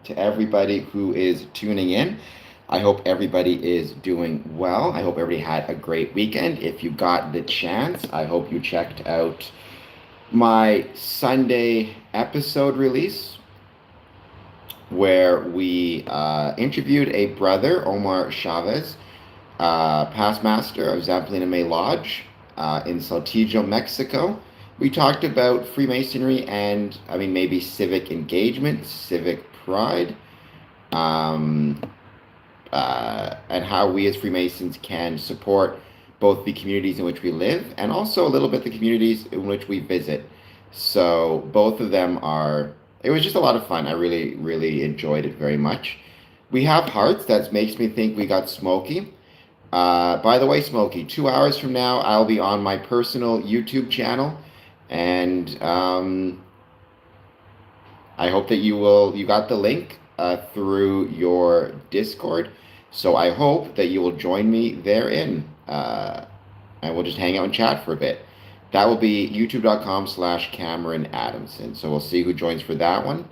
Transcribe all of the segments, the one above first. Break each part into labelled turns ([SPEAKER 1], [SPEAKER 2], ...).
[SPEAKER 1] to everybody who is tuning in. I hope everybody is doing well. I hope everybody had a great weekend. If you got the chance, I hope you checked out my Sunday episode release where we interviewed a brother, Omar Chavez, past master of Zampolina May Lodge in Saltillo, Mexico. We talked about Freemasonry and, maybe civic engagement, civic pride, um, and how we as Freemasons can support both the communities in which we live and also a little bit the communities in which we visit. So both of them it was just a lot of fun. I really, really enjoyed it very much. We have hearts. That makes me think we got Smokey. By the way, Smokey, 2 hours from now, I'll be on my personal YouTube channel, and I hope that you got the link through your Discord. So I hope that you will join me therein, and we'll just hang out and chat for a bit. That will be youtube.com/Cameron Adamson. So we'll see who joins for that one.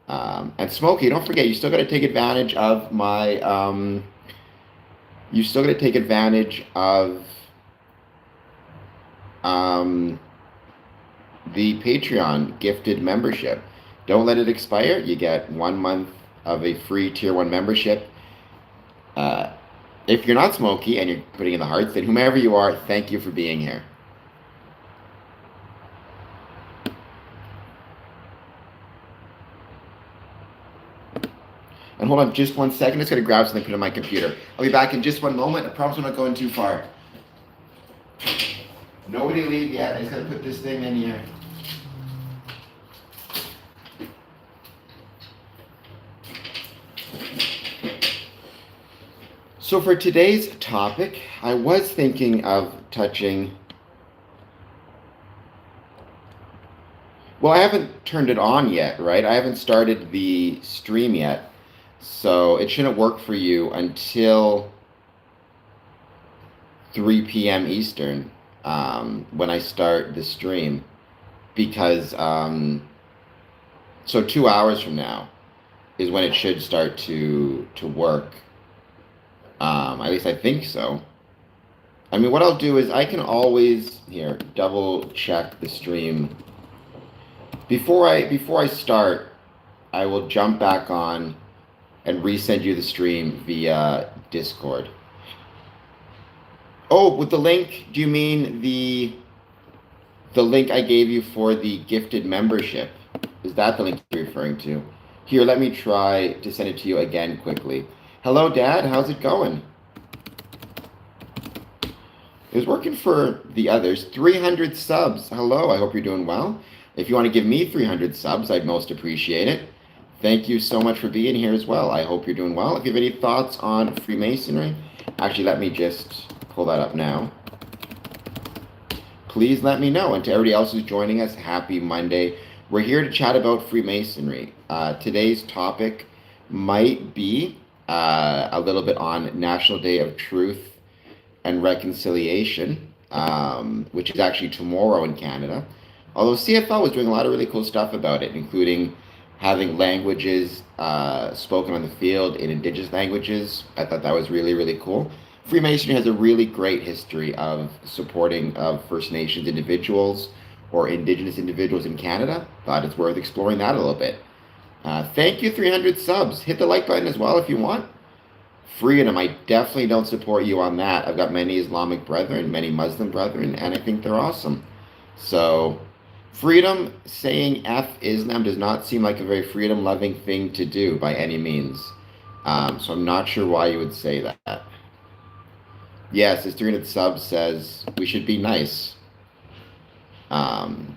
[SPEAKER 1] And Smokey, don't forget, you still got to take advantage of my. You still got to take advantage of the Patreon gifted membership. Don't let it expire. You get 1 month of a free Tier 1 membership. If you're not Smokey and you're putting in the hearts, then whomever you are, thank you for being here. And hold on just 1 second. I'm just going to grab something, put it on my computer. I'll be back in just one moment. I promise I'm not going too far. Nobody leave yet. I just got to put this thing in here. So for today's topic, I was thinking of touching... Well, I haven't turned it on yet, right? I haven't started the stream yet. So it shouldn't work for you until 3 p.m. Eastern when I start the stream. Because, so 2 hours from now is when it should start to work. At least I think so. What I'll do is I can always, here, double check the stream. Before I start, I will jump back on and resend you the stream via Discord. Oh, with the link, do you mean the link I gave you for the gifted membership? Is that the link you're referring to? Here, let me try to send it to you again quickly. Hello, Dad. How's it going? It was working for the others. 300 subs. Hello, I hope you're doing well. If you want to give me 300 subs, I'd most appreciate it. Thank you so much for being here as well. I hope you're doing well. If you have any thoughts on Freemasonry, actually, let me just pull that up now. Please let me know. And to everybody else who's joining us, happy Monday. We're here to chat about Freemasonry. Today's topic might be a little bit on National Day of Truth and Reconciliation, which is actually tomorrow in Canada. Although CFL was doing a lot of really cool stuff about it, including having languages spoken on the field in Indigenous languages. I thought that was really, really cool. Freemasonry has a really great history of supporting of First Nations individuals or Indigenous individuals in Canada. Thought it's worth exploring that a little bit. Thank you, 300 subs. Hit the like button as well if you want. Freedom, I definitely don't support you on that. I've got many Islamic brethren, many Muslim brethren, and I think they're awesome. So... freedom, saying F Islam does not seem like a very freedom-loving thing to do by any means. So I'm not sure why you would say that. Yes, this 300 subs says we should be nice. And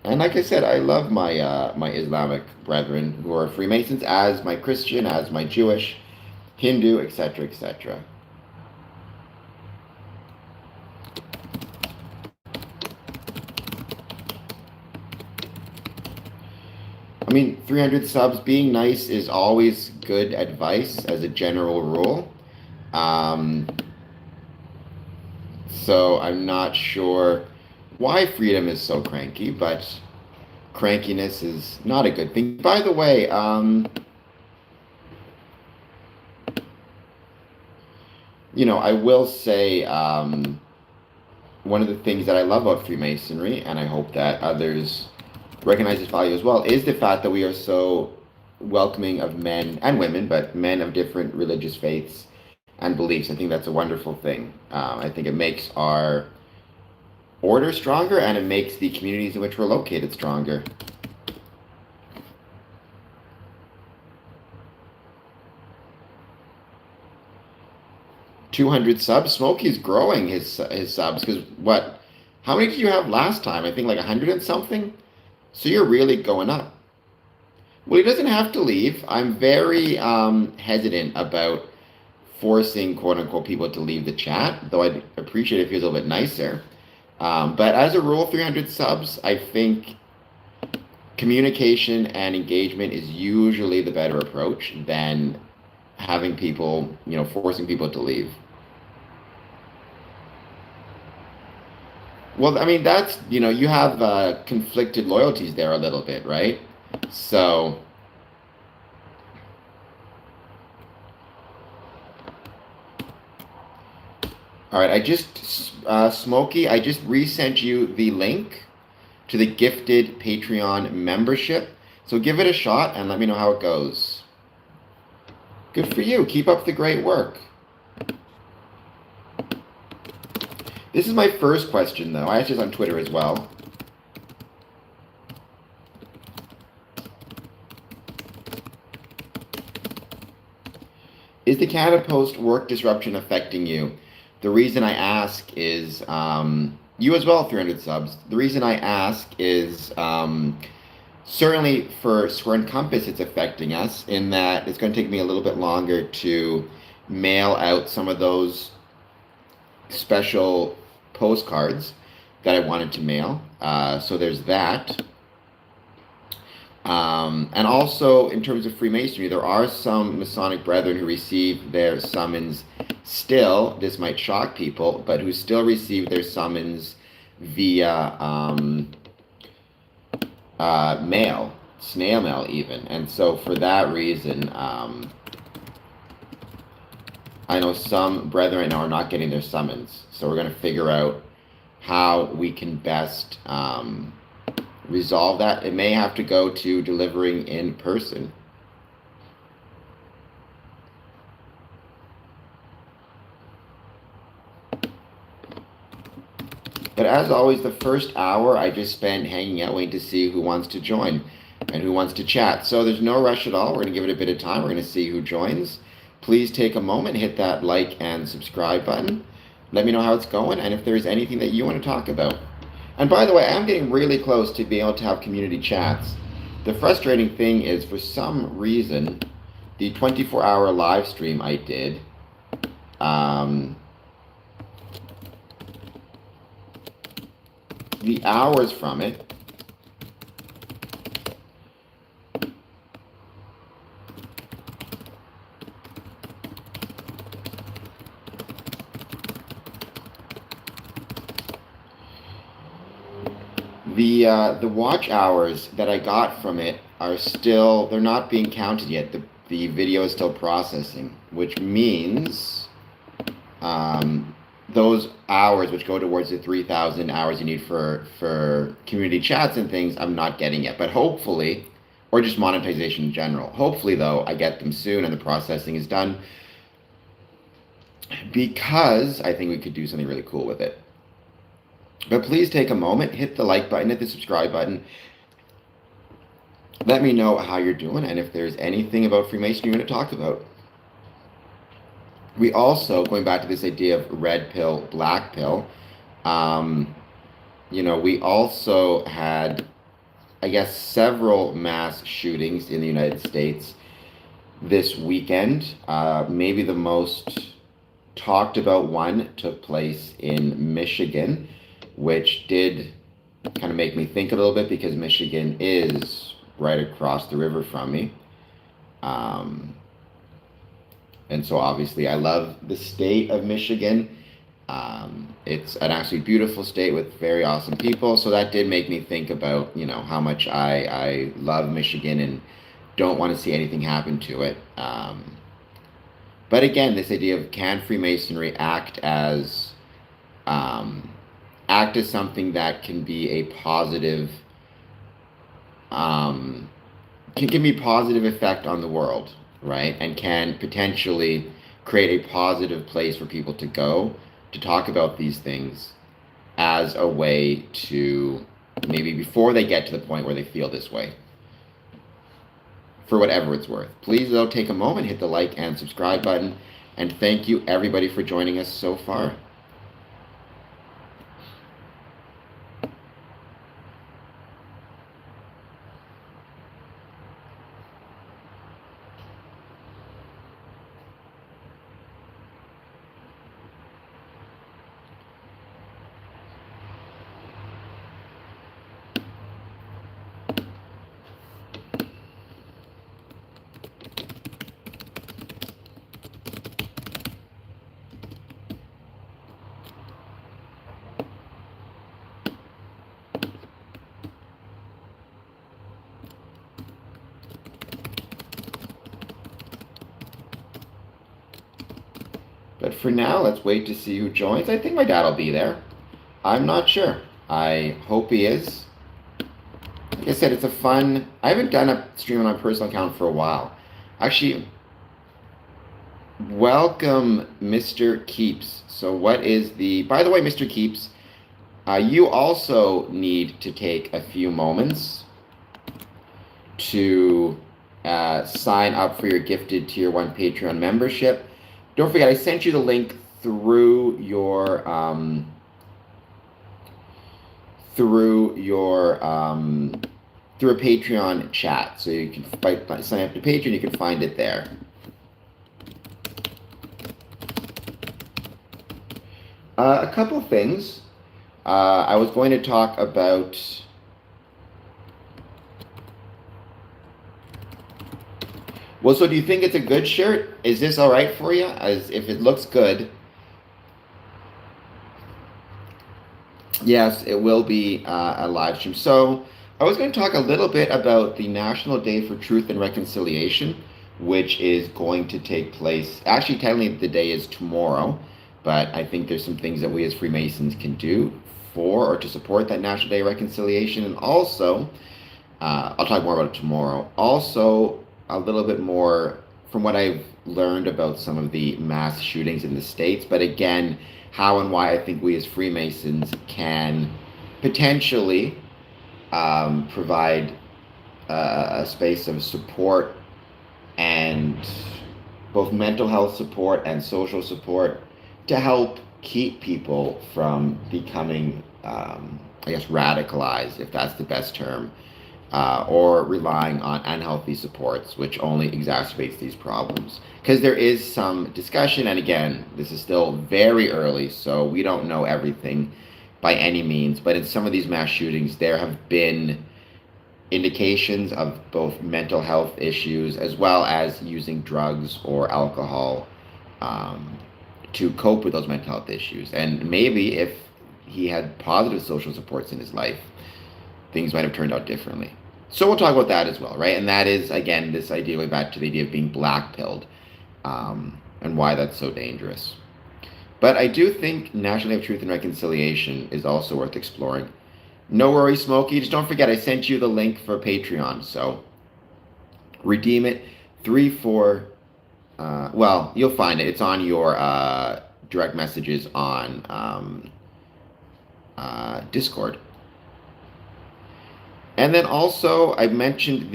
[SPEAKER 1] like I said, I love my my Islamic brethren who are Freemasons, as my Christian, as my Jewish, Hindu, etc., etc. I mean, 300 subs, being nice is always good advice as a general rule. So I'm not sure why freedom is so cranky, but crankiness is not a good thing. By the way, I will say one of the things that I love about Freemasonry, and I hope that others recognize its value as well, is the fact that we are so welcoming of men and women, but men of different religious faiths and beliefs. I think that's a wonderful thing. I think it makes our order stronger, and it makes the communities in which we're located stronger. $200 subs. Smokey's growing his subs, because what? How many did you have last time? I think like 100 and something. So you're really going up. Well, he doesn't have to leave. I'm very hesitant about forcing quote unquote people to leave the chat, though I'd appreciate if he was a little bit nicer. But as a rule, 300 subs, I think communication and engagement is usually the better approach than having people, forcing people to leave. Well, I mean, that's, you have conflicted loyalties there a little bit, right? So, all right, Smokey, I just resent you the link to the gifted Patreon membership. So give it a shot and let me know how it goes. Good for you. Keep up the great work. This is my first question, though. I asked this on Twitter as well. Is the Canada Post work disruption affecting you? The reason I ask is, you as well, 300 subs. The reason I ask is, certainly for Square and Compass, it's affecting us in that it's going to take me a little bit longer to mail out some of those special postcards that I wanted to mail. So there's that. And also, in terms of Freemasonry, there are some Masonic brethren who receive their summons still, this might shock people, but who still receive their summons via mail, snail mail even. And so for that reason, I know some brethren right now are not getting their summons. So we're going to figure out how we can best resolve that. It may have to go to delivering in person. But as always, the first hour I just spent hanging out, waiting to see who wants to join and who wants to chat. So there's no rush at all. We're going to give it a bit of time. We're going to see who joins. Please take a moment, hit that like and subscribe button. Let me know how it's going and if there's anything that you want to talk about. And by the way, I'm getting really close to being able to have community chats. The frustrating thing is, for some reason, the 24-hour live stream I did, the hours from it, the watch hours that I got from it are still, they're not being counted yet. The video is still processing, which means those hours, which go towards the 3,000 hours you need for community chats and things, I'm not getting yet. But hopefully, or just monetization in general. Hopefully, though, I get them soon and the processing is done, because I think we could do something really cool with it. But please take a moment, hit the like button, hit the subscribe button. Let me know how you're doing and if there's anything about Freemasonry you want to talk about. We also, going back to this idea of red pill, black pill, we also had, I guess, several mass shootings in the United States this weekend. Maybe the most talked about one took place in Michigan, which did kind of make me think a little bit, because Michigan is right across the river from me. And so obviously I love the state of Michigan. It's an absolutely beautiful state with very awesome people. So that did make me think about, how much I love Michigan and don't want to see anything happen to it. But again, this idea of can Freemasonry um, act as something that can be a positive, um, can be positive effect on the world, right? And can potentially create a positive place for people to go to talk about these things as a way to maybe before they get to the point where they feel this way, for whatever it's worth. Please, though, take a moment, hit the like and subscribe button, and thank you everybody for joining us so far. But for now, let's wait to see who joins. I think my dad will be there. I'm not sure. I hope he is. Like I said, it's a fun. I haven't done a stream on my personal account for a while. Actually, welcome, Mr. Keeps. So, what is the. By the way, Mr. Keeps, you also need to take a few moments to sign up for your gifted Tier 1 Patreon membership. Don't forget, I sent you the link through your through a Patreon chat, so you can sign up to Patreon. You can find it there. A couple things. I was going to talk about. Well, so do you think it's a good shirt? Is this all right for you? As if it looks good. Yes, it will be a live stream. So I was going to talk a little bit about the National Day for Truth and Reconciliation, which is going to take place. Actually, technically the day is tomorrow, but I think there's some things that we as Freemasons can do for or to support that National Day of Reconciliation. And also, I'll talk more about it tomorrow. Also, a little bit more from what I've learned about some of the mass shootings in the States, but again, how and why I think we as Freemasons can potentially provide a space of support and both mental health support and social support to help keep people from becoming, radicalized, if that's the best term, or relying on unhealthy supports, which only exacerbates these problems. Because there is some discussion, and again, this is still very early, so we don't know everything by any means, but in some of these mass shootings, there have been indications of both mental health issues as well as using drugs or alcohol to cope with those mental health issues. And maybe if he had positive social supports in his life, things might have turned out differently. So we'll talk about that as well, right? And that is, again, this idea, way back to the idea of being black-pilled, and why that's so dangerous. But I do think National Day of Truth and Reconciliation is also worth exploring. No worries, Smokey. Just don't forget, I sent you the link for Patreon, so redeem it. You'll find it. It's on your direct messages on Discord. And then also, I mentioned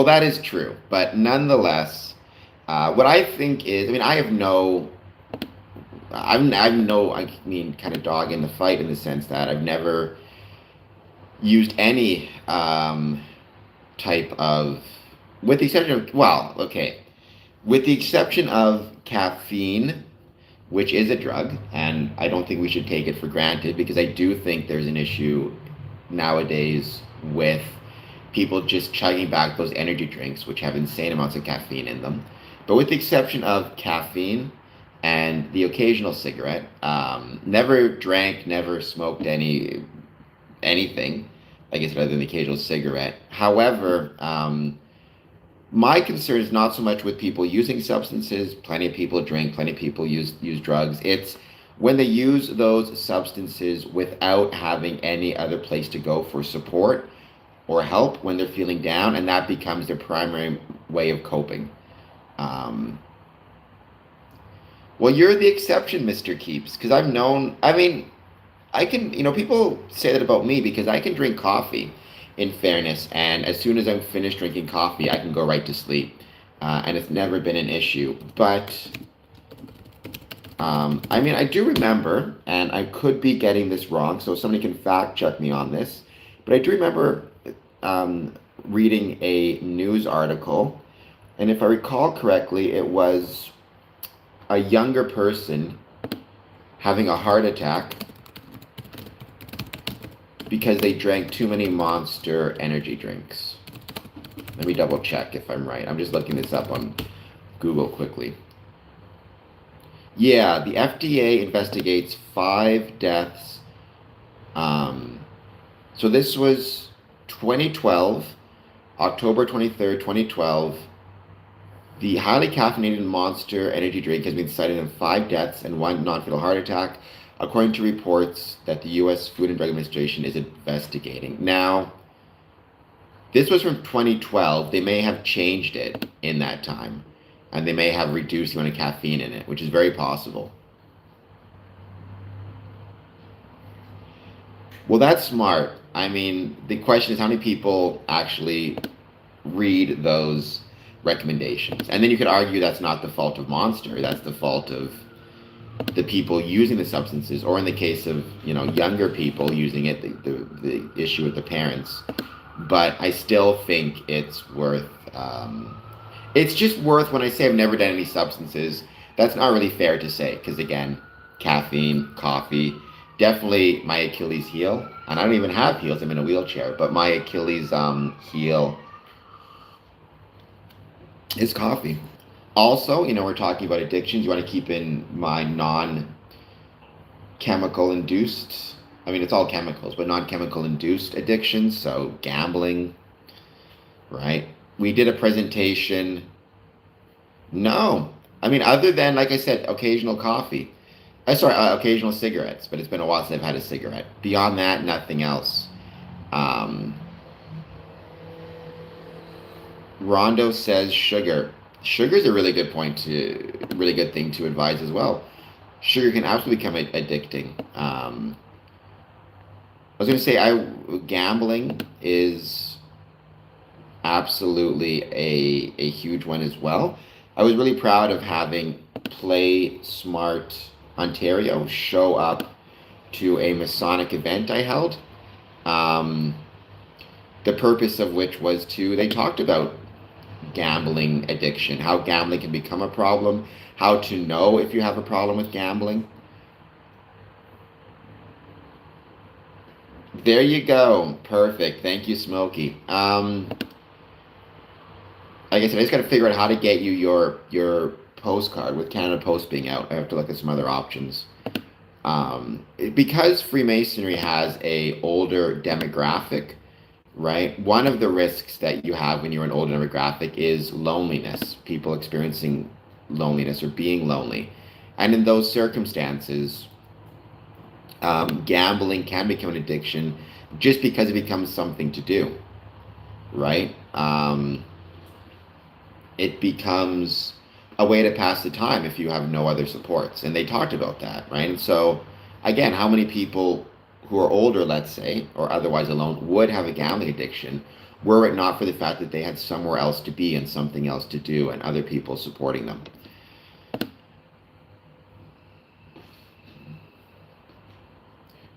[SPEAKER 1] that is true, but nonetheless, what I think is, I have no kind of dog in the fight in the sense that I've never used any type of, with the exception of caffeine, which is a drug, and I don't think we should take it for granted, because I do think there's an issue nowadays with people just chugging back those energy drinks, which have insane amounts of caffeine in them. But with the exception of caffeine and the occasional cigarette, never drank, never smoked anything, I guess, other than the occasional cigarette. However, my concern is not so much with people using substances. Plenty of people drink, plenty of people use drugs. It's when they use those substances without having any other place to go for support or help when they're feeling down, and that becomes their primary way of coping. Um, well, you're the exception, Mr. Keeps, because I've known, I mean, I can, people say that about me because I can drink coffee, in fairness, and as soon as I'm finished drinking coffee, I can go right to sleep. And it's never been an issue. But, I mean, I do remember, and I could be getting this wrong, so somebody can fact check me on this, but I do remember reading a news article, and if I recall correctly, it was a younger person having a heart attack because they drank too many Monster energy drinks. Let me double check if I'm right. I'm just looking this up on Google quickly. Yeah, the FDA investigates 5 deaths. So this was 2012, October 23rd, 2012. The highly caffeinated Monster energy drink has been cited in 5 deaths and 1 non-fatal heart attack, according to reports that the U.S. Food and Drug Administration is investigating. Now, this was from 2012. They may have changed it in that time, and they may have reduced the amount of caffeine in it, which is very possible. Well, that's smart. I mean, the question is how many people actually read those recommendations? And then you could argue that's not the fault of Monster. That's the fault of the people using the substances, or in the case of younger people using it, the issue with the parents. But I still think it's worth. It's just worth. When I say I've never done any substances, that's not really fair to say, because again, caffeine, coffee, definitely my Achilles heel, and I don't even have heels. I'm in a wheelchair, but my Achilles heel is coffee. Also, we're talking about addictions. You want to keep in mind non-chemical induced. I mean, it's all chemicals, but non-chemical induced addictions. So gambling, right? We did a presentation. No, I mean, other than, like I said, occasional coffee. Occasional cigarettes, but it's been a while since I've had a cigarette. Beyond that, nothing else. Rondo says sugar. Sugar is a really good really good thing to advise as well. Sugar can absolutely become addicting. I was going to say, gambling is absolutely a huge one as well. I was really proud of having Play Smart Ontario show up to a Masonic event I held. The purpose of which was they talked about gambling addiction, how gambling can become a problem, how to know if you have a problem with gambling. There you go. Perfect. Thank you, Smokey. Like I said, I just got to figure out how to get you your postcard with Canada Post being out. I have to look at some other options. Because Freemasonry has a older demographic, right? One of the risks that you have when you're an older demographic is loneliness, people experiencing loneliness or being lonely. And in those circumstances, gambling can become an addiction just because it becomes something to do, right? It becomes a way to pass the time if you have no other supports. And they talked about that, right? And so, again, how many people who are older, let's say, or otherwise alone, would have a gambling addiction were it not for the fact that they had somewhere else to be and something else to do and other people supporting them.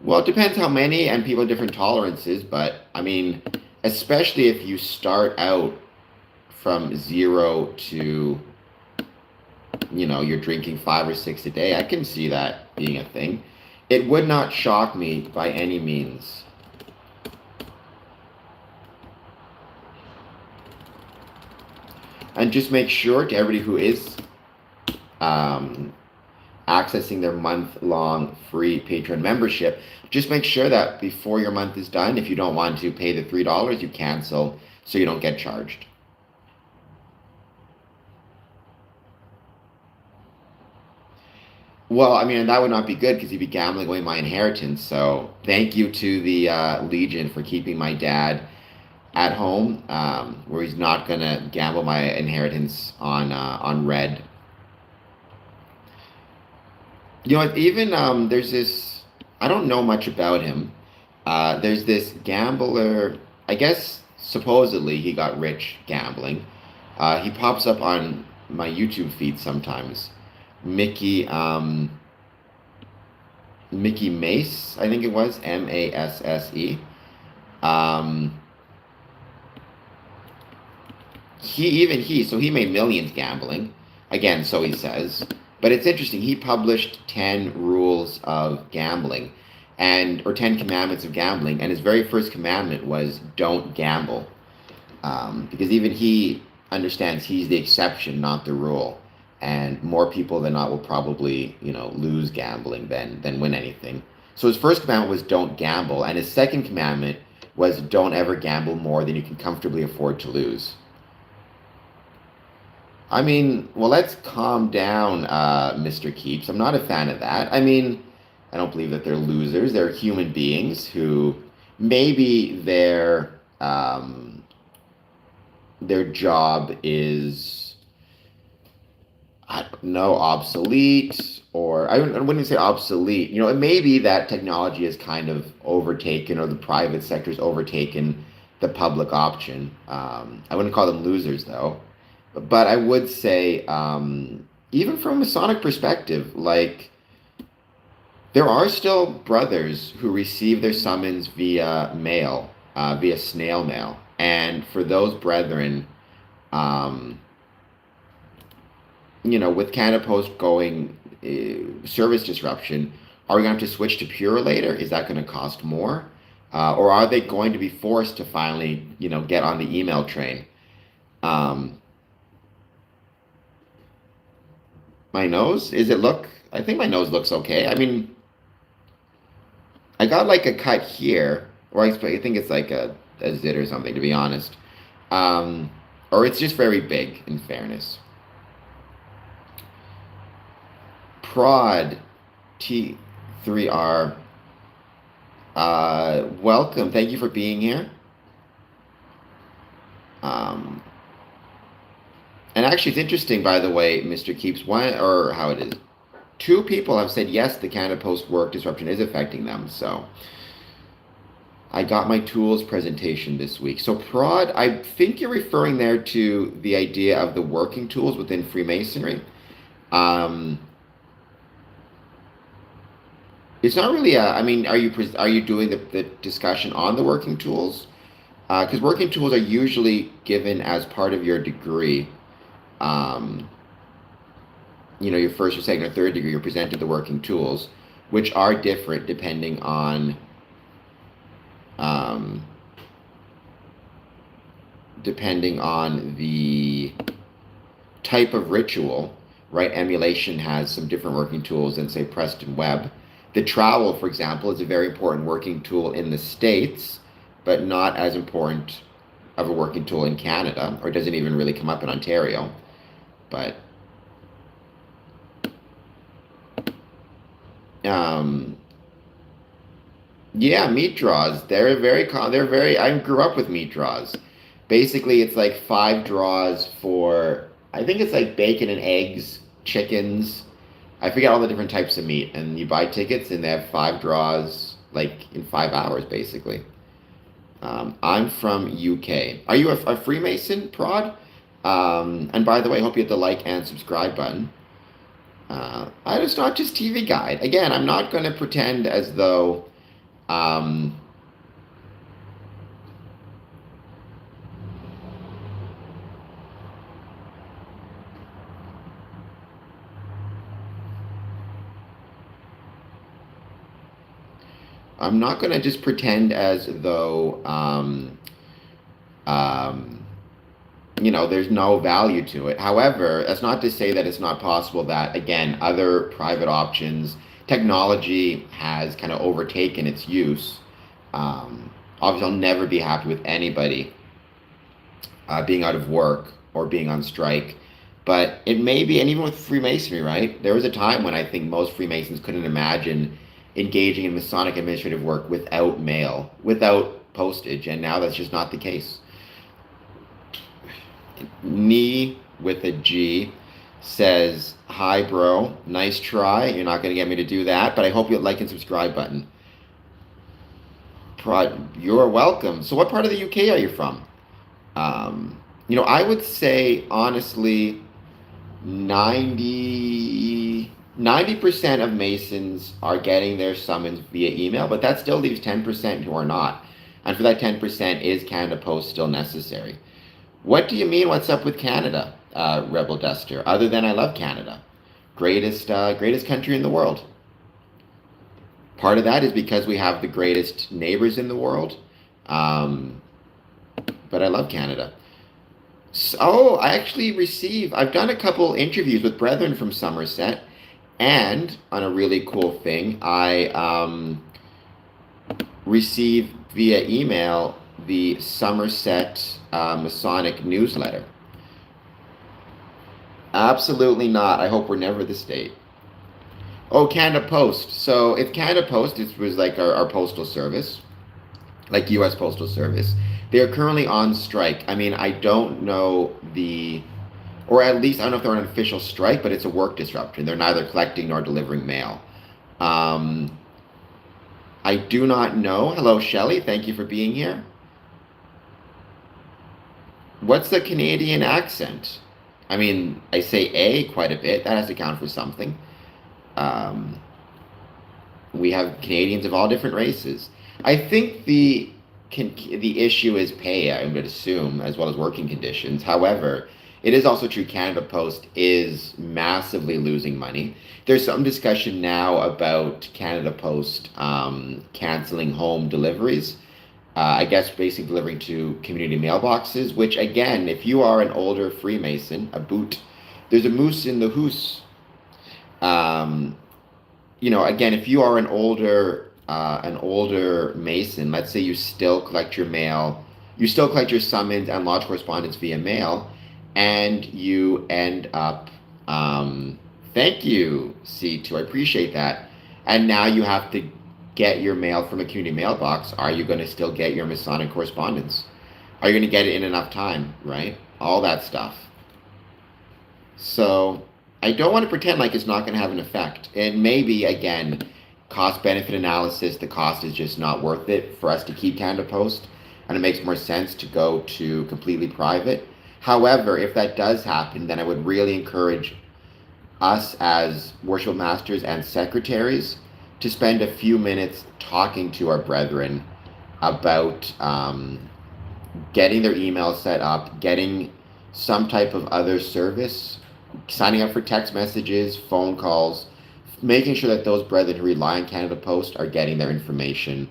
[SPEAKER 1] Well, it depends how many, and people have different tolerances, but I mean, especially if you start out from 0 to, you're drinking 5 or 6 a day, I can see that being a thing. It would not shock me by any means. And just make sure to everybody who is um, accessing their month-long free Patreon membership, just make sure that before your month is done, if you don't want to pay the $3, you cancel so you don't get charged. Well, I mean, that would not be good because you'd be gambling away my inheritance. So thank you to the Legion for keeping my dad at home, where he's not gonna gamble my inheritance on red. You know, even there's this. I don't know much about him. There's this gambler. I guess supposedly he got rich gambling. He pops up on my YouTube feed sometimes. Mickey Mickey Mace, I think it was Masse. Um, so he made millions gambling, again, so he says. But it's interesting. He published 10 rules of gambling, or 10 commandments of gambling, and his very first commandment was don't gamble, because even he understands he's the exception, not the rule, and more people than not will probably lose gambling than win anything. So his first commandment was don't gamble, and his second commandment was don't ever gamble more than you can comfortably afford to lose. I mean, well, let's calm down, Mr. Keeps. I'm not a fan of that. I mean, I don't believe that they're losers. They're human beings who maybe their job is, I don't know, obsolete, or I wouldn't say obsolete. It may be that technology has kind of overtaken, or the private sector has overtaken the public option. I wouldn't call them losers, though. But I would say, even from a Masonic perspective, like, there are still brothers who receive their summons via mail, via snail mail. And for those brethren, um, with Canada Post going service disruption, are we going to have to switch to Pure later? Is that going to cost more? Or are they going to be forced to finally, get on the email train? Um, my nose, I think my nose looks okay. I mean, I got like a cut here, or I think it's like a zit or something, to be honest. Um, or it's just very big, in fairness. Prod T3R, welcome. Thank you for being here. Um, and actually, it's interesting, by the way, Mr. Keeps, one, or how it is. Two people have said yes, the Canada Post work disruption is affecting them. So I got my tools presentation this week. So Prod, I think you're referring there to the idea of the working tools within Freemasonry. Um, it's not really I mean, are you doing the discussion on the working tools? Because working tools are usually given as part of your degree. Um, your first or second or third degree, you're presented the working tools, which are different um, depending on the type of ritual, right? Emulation has some different working tools than, say, Preston Webb. The trowel, for example, is a very important working tool in the States, but not as important of a working tool in Canada, or doesn't even really come up in Ontario. But um, yeah, meat draws. I grew up with meat draws. Basically, it's like 5 draws for, I think it's like bacon and eggs, chickens. I forget all the different types of meat, and you buy tickets, and they have 5 draws, like in 5 hours, basically. I'm from UK. Are you a Freemason, Prod? And by the way, I hope you hit the like and subscribe button. It's not just TV Guide. Again, I'm not going to pretend as though um, I'm not going to just pretend as though there's no value to it. However, that's not to say that it's not possible that, again, other private options, technology has kind of overtaken its use. Obviously, I'll never be happy with anybody being out of work or being on strike. But it may be, and even with Freemasonry, right? There was a time when I think most Freemasons couldn't imagine engaging in Masonic administrative work without mail, without postage, and now that's just not the case. Knee with a G says, "Hi, bro. Nice try. You're not going to get me to do that, but I hope you'll like and subscribe button." You're welcome. So, what part of the UK are you from? I would say, honestly, 90% of Masons are getting their summons via email, but that still leaves 10% who are not. And for that 10%, is Canada Post still necessary? What do you mean, what's up with Canada, Rebel Duster? Other than I love Canada. Greatest country in the world. Part of that is because we have the greatest neighbors in the world. But I love Canada. So, I've done a couple interviews with brethren from Somerset, and on a really cool thing, I received via email the Somerset Masonic newsletter. Absolutely not. I hope we're never the state. Oh, Canada Post. So if Canada Post, it was like our postal service, like U.S. Postal Service. They are currently on strike. I mean, I don't know or at least I don't know if they're on an official strike, but it's a work disruption. They're neither collecting nor delivering mail. I do not know. Hello, Shelley. Thank you for being here. What's the Canadian accent? I mean, I say A quite a bit. That has to count for something. We have Canadians of all different races. I think the issue is pay, I would assume, as well as working conditions. However, it is also true Canada Post is massively losing money. There's some discussion now about Canada Post canceling home deliveries. I guess basically delivering to community mailboxes, which again, if you are an older Freemason, a boot, there's a moose in the hoose. Again, if you are an older Mason, let's say you still collect your mail, you still collect your summons and lodge correspondence via mail, and you end up, thank you, C2, I appreciate that, and now you have to get your mail from a community mailbox. Are you going to still get your Masonic correspondence? Are you going to get it in enough time, right? All that stuff. So I don't want to pretend like it's not going to have an effect. And maybe, again, cost-benefit analysis, the cost is just not worth it for us to keep Canada Post, and it makes more sense to go to completely private. However, if that does happen, then I would really encourage us as worship masters and secretaries to spend a few minutes talking to our brethren about getting their email set up, getting some type of other service, signing up for text messages, phone calls, making sure that those brethren who rely on Canada Post are getting their information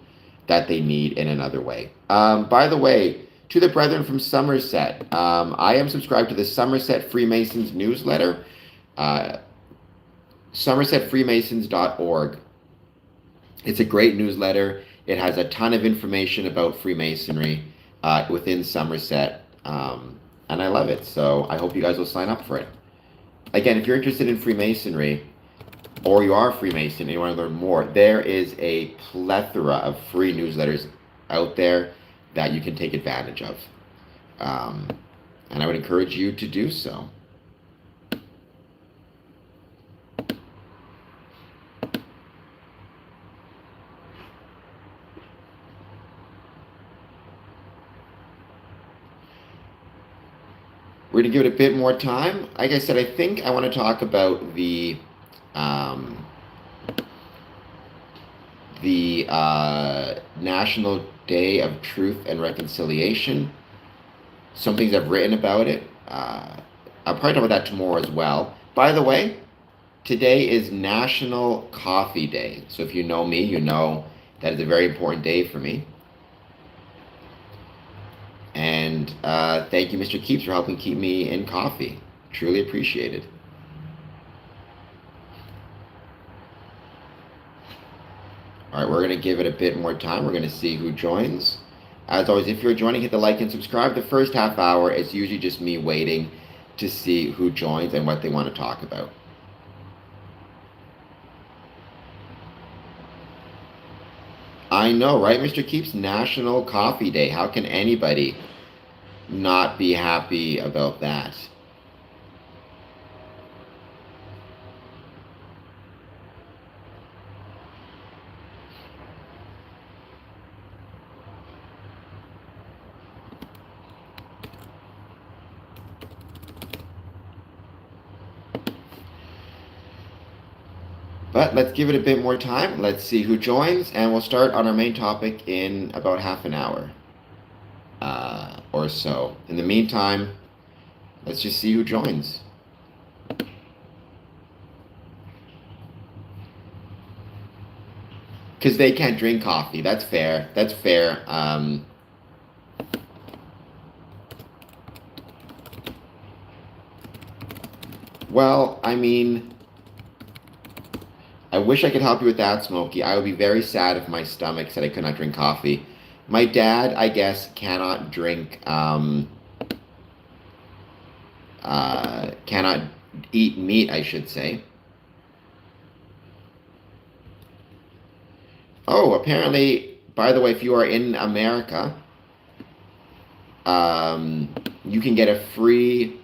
[SPEAKER 1] that they need in another way. By the way, to the brethren from Somerset, I am subscribed to the Somerset Freemasons newsletter, somersetfreemasons.org. It's a great newsletter. It has a ton of information about Freemasonry within Somerset, and I love it. So I hope you guys will sign up for it. Again, if you're interested in Freemasonry, or you are a Freemason and you want to learn more, there is a plethora of free newsletters out there that you can take advantage of. And I would encourage you to do so. We're going to give it a bit more time. Like I said, I think I want to talk about the National Day of Truth and Reconciliation. Some things I've written about it. I'll probably talk about that tomorrow as well. By the way, today is National Coffee Day. So if you know me, you know that is a very important day for me. And And thank you, Mr. Keeps, for helping keep me in coffee. Truly appreciated. All right, we're going to give it a bit more time. We're going to see who joins. As always, if you're joining, hit the like and subscribe. The first half hour is usually just me waiting to see who joins and what they want to talk about. I know, right, Mr. Keeps? National Coffee Day. How can anybody not be happy about that? But let's give it a bit more time. Let's see who joins, and we'll start on our main topic in about half an hour or so. In the meantime, let's just see who joins. Because they can't drink coffee. That's fair. That's fair. Well, I mean, I wish I could help you with that, Smokey. I would be very sad if my stomach said I could not drink coffee. My dad, I guess, cannot drink, cannot eat meat, I should say. Oh, apparently, by the way, if you are in America, you can get a free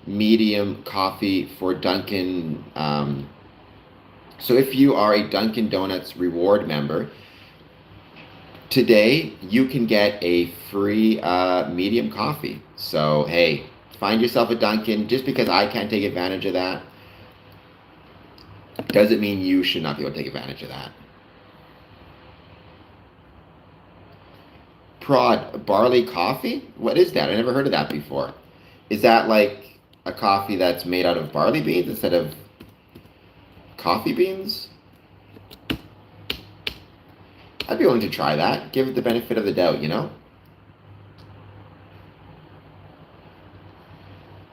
[SPEAKER 1] medium coffee for Dunkin'. So if you are a Dunkin' Donuts reward member, today you can get a free medium coffee. So hey, find yourself a Dunkin'. Just because I can't take advantage of that doesn't mean you should not be able to take advantage of that. Prod, barley coffee? What is that? I never heard of that before. Is that like a coffee that's made out of barley beans instead of coffee beans? I'd be willing to try that. Give it the benefit of the doubt, you know?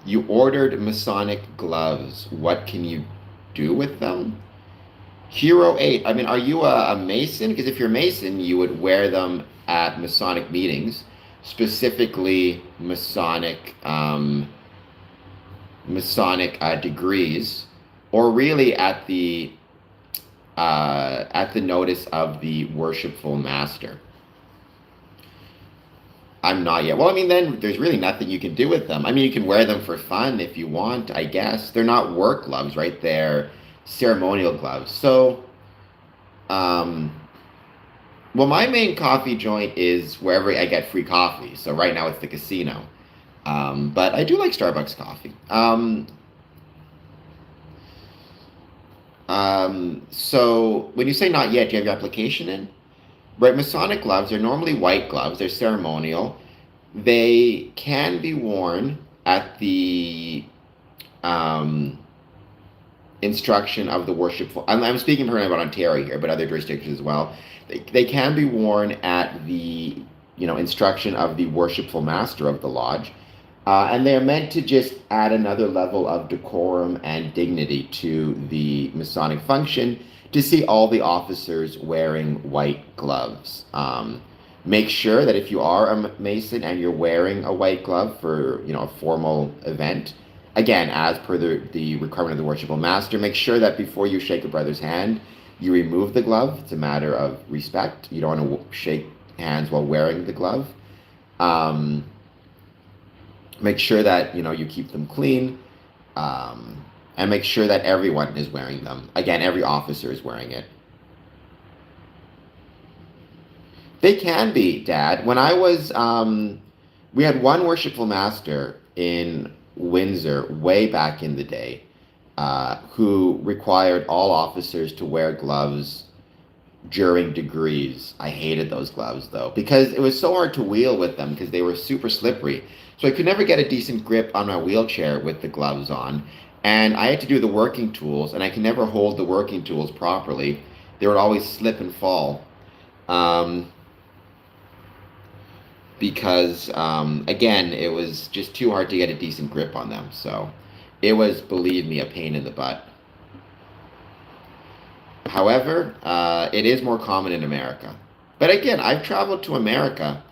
[SPEAKER 1] You ordered Masonic gloves. What can you do with them? Hero 8. I mean, are you a Mason? Because if you're a Mason, you would wear them at Masonic meetings, specifically Masonic degrees, or really at the notice of the worshipful master. I'm not yet. Well, I mean, then there's really nothing you can do with them. I mean, you can wear them for fun if you want, I guess. They're not work gloves, right? They're ceremonial gloves. So, well, my main coffee joint is wherever I get free coffee. So right now it's the casino. But I do like Starbucks coffee. So when you say not yet, do you have your application in? Right, Masonic gloves are normally white gloves. They're ceremonial. They can be worn at the instruction of the worshipful. I'm speaking primarily about Ontario here, but other jurisdictions as well. They can be worn at the instruction of the worshipful master of the lodge, and they are meant to just add another level of decorum and dignity to the Masonic function. To see all the officers wearing white gloves. Make sure that if you are a Mason and you're wearing a white glove for a formal event, again, as per the requirement of the worshipful master, make sure that before you shake a brother's hand, you remove the glove. It's a matter of respect. You don't want to shake hands while wearing the glove. Make sure that you keep them clean. And make sure that everyone is wearing them. Again, every officer is wearing it. They can be, Dad. When I was, we had one worshipful master in Windsor way back in the day who required all officers to wear gloves during degrees. I hated those gloves, though, because it was so hard to wheel with them because they were super slippery. So I could never get a decent grip on my wheelchair with the gloves on. And I had to do the working tools, and I could never hold the working tools properly. They would always slip and fall. because again, it was just too hard to get a decent grip on them. So it was, believe me, a pain in the butt. However, it is more common in America. But again, I've traveled to America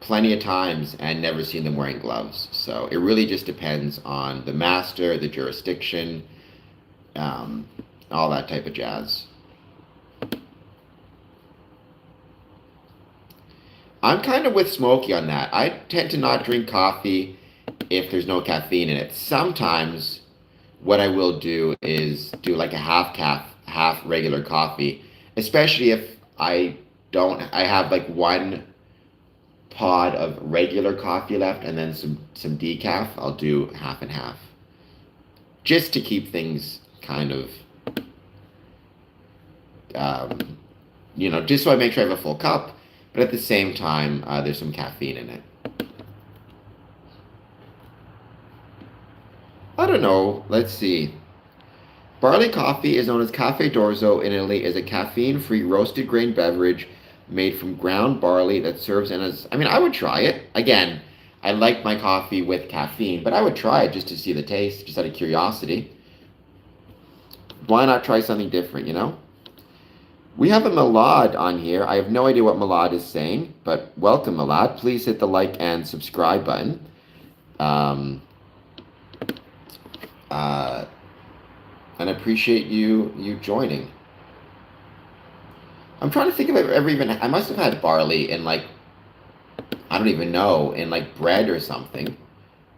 [SPEAKER 1] plenty of times and never seen them wearing gloves. So it really just depends on the master, the jurisdiction, um, all that type of jazz. I'm kind of with Smokey on that. I tend to not drink coffee if there's no caffeine in it. Sometimes what I will do is do like a half regular coffee, especially if I have like one pod of regular coffee left and then some decaf. I'll do half and half, just to keep things kind of just so I make sure I have a full cup, but at the same time there's some caffeine in it. I don't know. Let's see. Barley coffee is known as Cafe d'Orzo in Italy, is a caffeine-free roasted grain beverage made from ground barley that serves in as... I mean, I would try it. Again, I like my coffee with caffeine, but I would try it just to see the taste, just out of curiosity. Why not try something different, you know? We have a Milad on here. I have no idea what Milad is saying, but welcome, Milad. Please hit the like and subscribe button. And I appreciate you joining. I'm trying to think if I've ever even... I must have had barley in like... I don't even know, in like bread or something.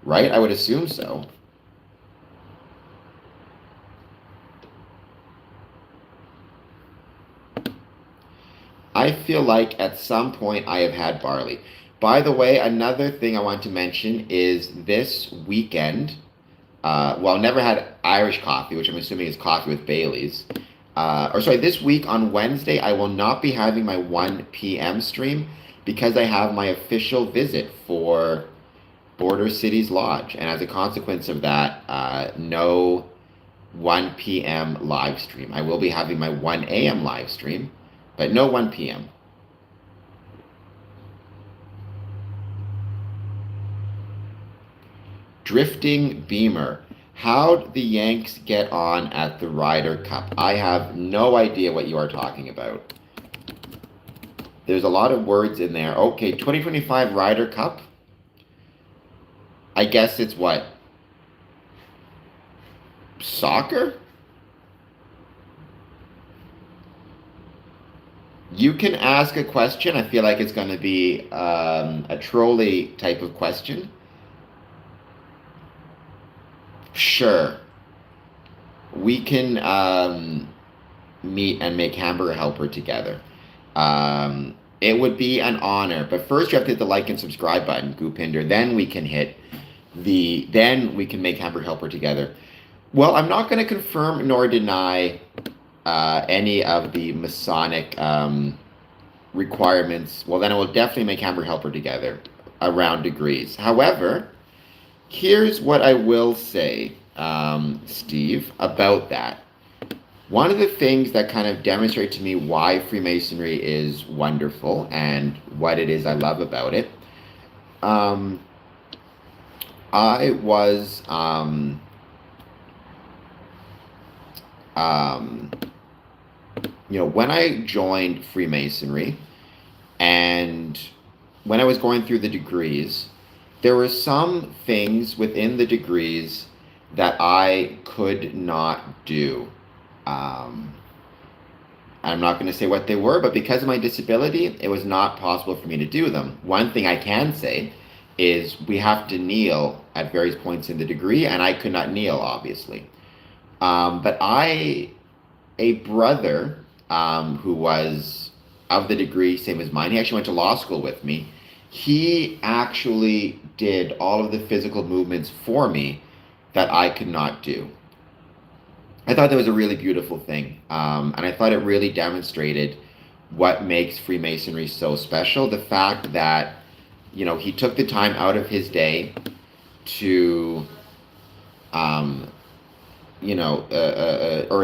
[SPEAKER 1] Right? I would assume so. I feel like at some point I have had barley. By the way, another thing I want to mention is this weekend... well, never had Irish coffee, which I'm assuming is coffee with Bailey's. This week on Wednesday, I will not be having my 1 p.m. stream because I have my official visit for Border Cities Lodge. And as a consequence of that, no 1 p.m. live stream. I will be having my 1 a.m. live stream, but no 1 p.m. Drifting Beamer. How'd the Yanks get on at the Ryder Cup? I have no idea what you are talking about. There's a lot of words in there. Okay, 2025 Ryder Cup. I guess it's what? Soccer? You can ask a question. I feel like it's going to be a trolley type of question. Sure. We can meet and make Hamburger Helper together. It would be an honor. But first you have to hit the like and subscribe button, Goopinder. Then we can make Hamburger Helper together. Well, I'm not going to confirm nor deny any of the Masonic requirements. Well, then I will definitely make Hamburger Helper together around degrees. However, here's what I will say, Steve, about that. One of the things that kind of demonstrate to me why Freemasonry is wonderful and what it is I love about it, I was, when I joined Freemasonry and when I was going through the degrees, there were some things within the degrees that I could not do. I'm not going to say what they were, but because of my disability, it was not possible for me to do them. One thing I can say is we have to kneel at various points in the degree, and I could not kneel, obviously. But a brother who was of the degree, same as mine, he actually went to law school with me. He actually did all of the physical movements for me that I could not do. I thought that was a really beautiful thing. And I thought it really demonstrated what makes Freemasonry so special. The fact that, he took the time out of his day to, or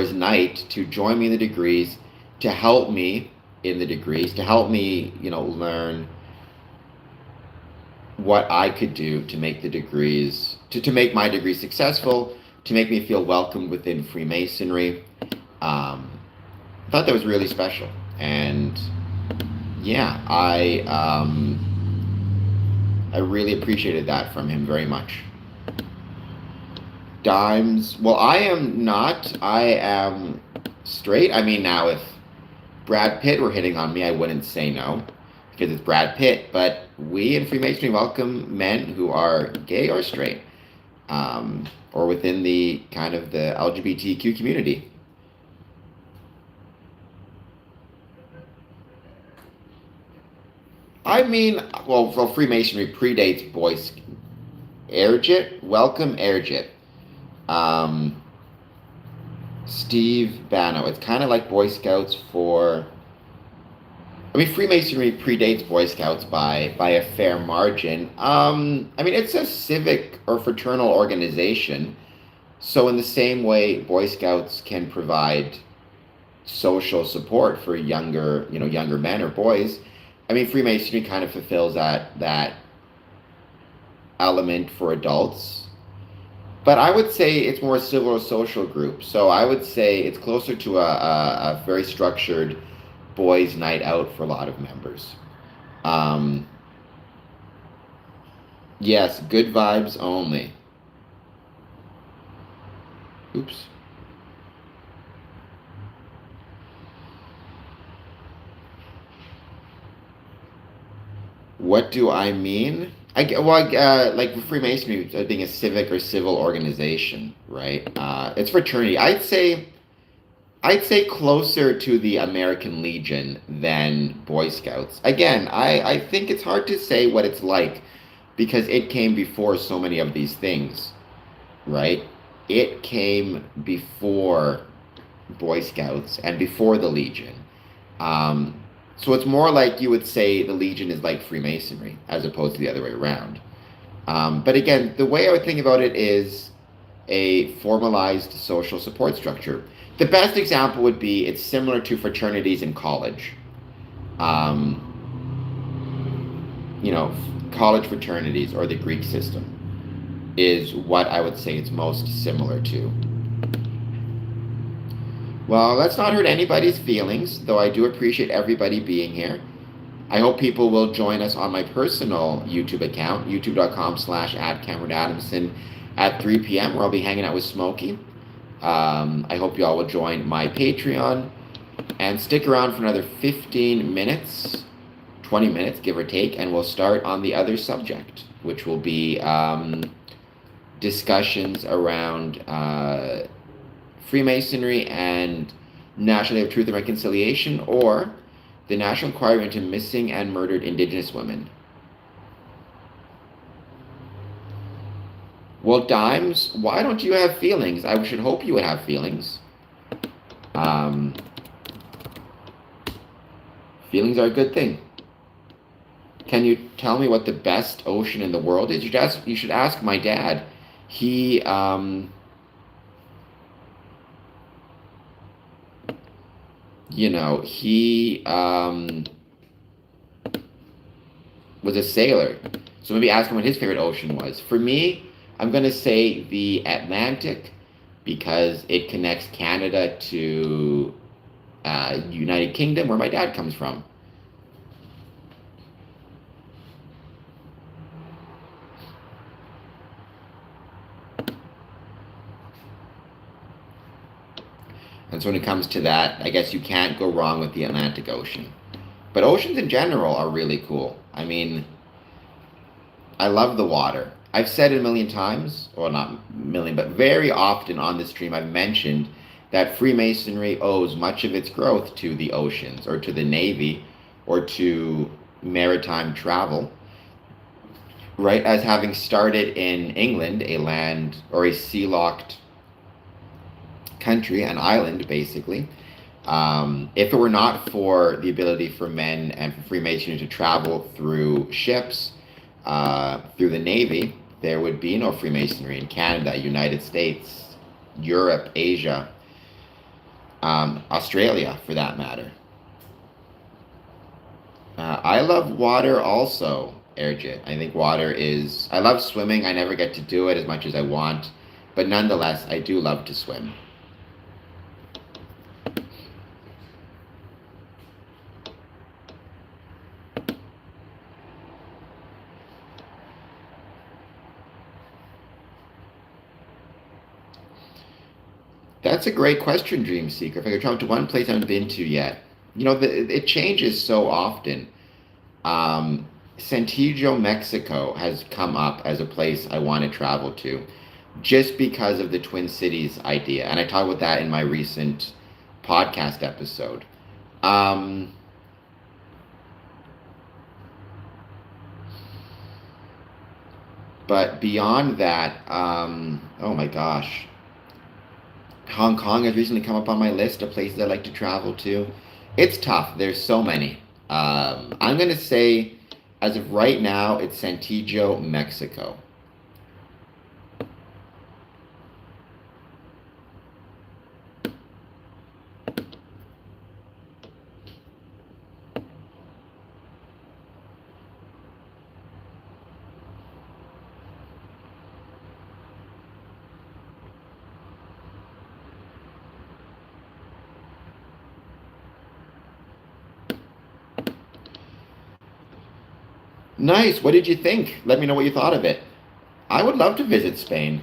[SPEAKER 1] his night to join me in the degrees, to help me in the degrees, to help me, learn what I could do to make the degrees, to make my degree successful, to make me feel welcome within Freemasonry. I thought that was really special. And yeah, I really appreciated that from him very much. Dimes. Well, I am not. I am straight. I mean, now if Brad Pitt were hitting on me, I wouldn't say no because it's Brad Pitt. But we in Freemasonry welcome men who are gay or straight, or within the kind of the LGBTQ community. I mean, well, Freemasonry predates Boy Ergit. Welcome, Ergit. Um, Steve Bano. It's kind of like Boy Scouts for. I mean, Freemasonry predates Boy Scouts by a fair margin. I mean, it's a civic or fraternal organization. So in the same way, Boy Scouts can provide social support for younger men or boys. I mean, Freemasonry kind of fulfills that element for adults. But I would say it's more a civil or social group. So I would say it's closer to a very structured boys' night out for a lot of members. Um, yes, good vibes only. Oops. What do I mean? Like Freemasonry being a civic or civil organization, right? It's fraternity. I'd say closer to the American Legion than Boy Scouts. Again, I think it's hard to say what it's like because it came before so many of these things, right? It came before Boy Scouts and before the Legion. Um, so it's more like you would say the Legion is like Freemasonry as opposed to the other way around. But again, the way I would think about it is a formalized social support structure. The best example would be it's similar to fraternities in college. Um, College fraternities or the Greek system is what I would say it's most similar to. Well, let's not hurt anybody's feelings, though I do appreciate everybody being here. I hope people will join us on my personal YouTube account, youtube.com/@CameronAdamson at 3 p.m., where I'll be hanging out with Smokey. I hope you all will join my Patreon and stick around for another 15 minutes, 20 minutes, give or take, and we'll start on the other subject, which will be discussions around Freemasonry and National Day of Truth and Reconciliation, or the National Inquiry into Missing and Murdered Indigenous Women. Well, Dimes, why don't you have feelings? I should hope you would have feelings. Feelings are a good thing. Can you tell me what the best ocean in the world is? You should ask my dad. He he was a sailor. So maybe ask him what his favorite ocean was. For me, I'm going to say the Atlantic because it connects Canada to United Kingdom, where my dad comes from. And so when it comes to that, I guess you can't go wrong with the Atlantic Ocean. But oceans in general are really cool. I mean, I love the water. I've said it a million times, or not a million, but very often on this stream I've mentioned that Freemasonry owes much of its growth to the oceans, or to the Navy, or to maritime travel, right? As having started in England, a land or a sea-locked country, an island basically. If it were not for the ability for men and for Freemasonry to travel through ships, through the Navy, there would be no Freemasonry in Canada, United States, Europe, Asia, Australia for that matter. I love water also. Ergit. I think water is. I love swimming. I never get to do it as much as I want, but nonetheless, I do love to swim. That's a great question, Dream Seeker. If I could travel to one place I haven't been to yet, it changes so often. Santiago, Mexico has come up as a place I want to travel to just because of the Twin Cities idea. And I talked about that in my recent podcast episode. Um, but beyond that, oh my gosh, Hong Kong has recently come up on my list of places I like to travel to. It's tough. There's so many. I'm going to say, as of right now, it's Santiago, Mexico. Nice. What did you think? Let me know what you thought of it. I would love to visit Spain.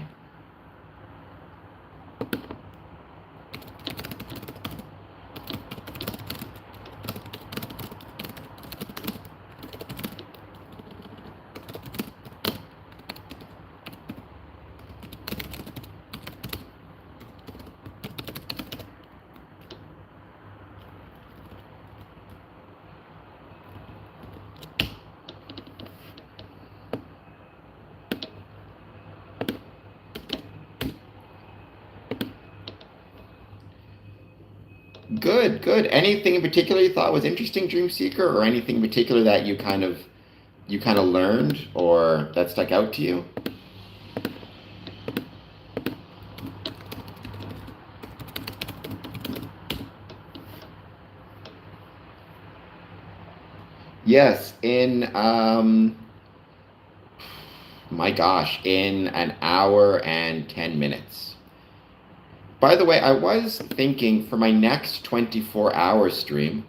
[SPEAKER 1] Good, good. Anything in particular you thought was interesting, Dream Seeker, or anything in particular that you kind of learned or that stuck out to you? Yes, in my gosh, in an hour and 10 minutes. By the way, I was thinking for my next 24-hour stream,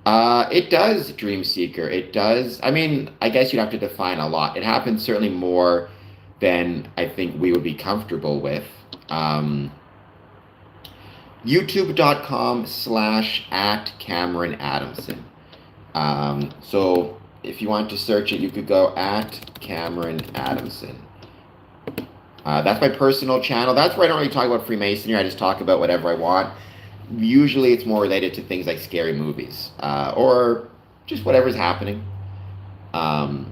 [SPEAKER 1] it does, Dream Seeker. It does. I mean, I guess you'd have to define a lot. It happens certainly more than I think we would be comfortable with. Um, YouTube.com/at Cameron Adamson. So if you want to search it, you could go at Cameron Adamson. That's my personal channel. That's where I don't really talk about Freemasonry. I just talk about whatever I want. Usually it's more related to things like scary movies or just whatever's happening. Um,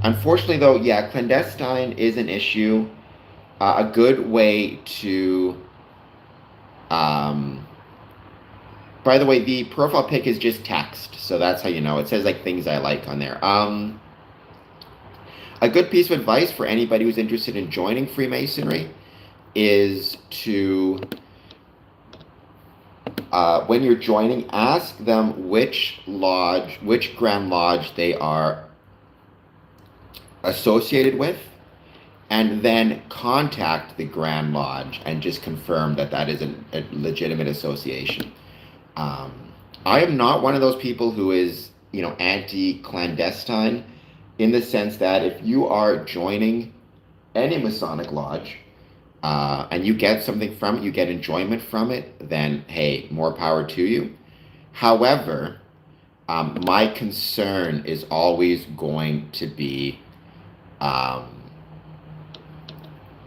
[SPEAKER 1] Unfortunately, though, yeah, clandestine is an issue. A good way to. Um, by the way, the profile pic is just text, so that's how you know. It says like things I like on there. A good piece of advice for anybody who's interested in joining Freemasonry is to, when you're joining, ask them which lodge, which Grand Lodge they are associated with, and then contact the Grand Lodge and just confirm that that is a legitimate association. Um, I am not one of those people who is, anti-clandestine in the sense that if you are joining any Masonic Lodge and you get something from it, you get enjoyment from it, then hey, more power to you. However, my concern is always going to be um,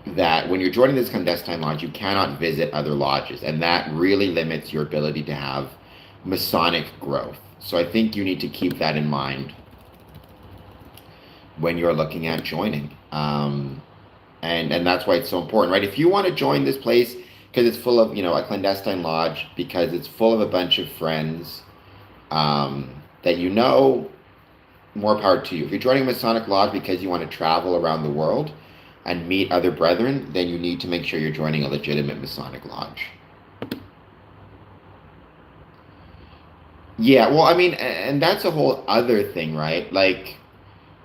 [SPEAKER 1] that when you're joining this clandestine lodge, you cannot visit other lodges, and that really limits your ability to have Masonic growth. So I think you need to keep that in mind when you're looking at joining. And that's why it's so important, right? If you want to join this place because it's full of, a clandestine lodge, because it's full of a bunch of friends that more power to you. If you're joining a Masonic Lodge because you want to travel around the world and meet other brethren, then you need to make sure you're joining a legitimate Masonic Lodge. Yeah, well, I mean, and that's a whole other thing, right? Like,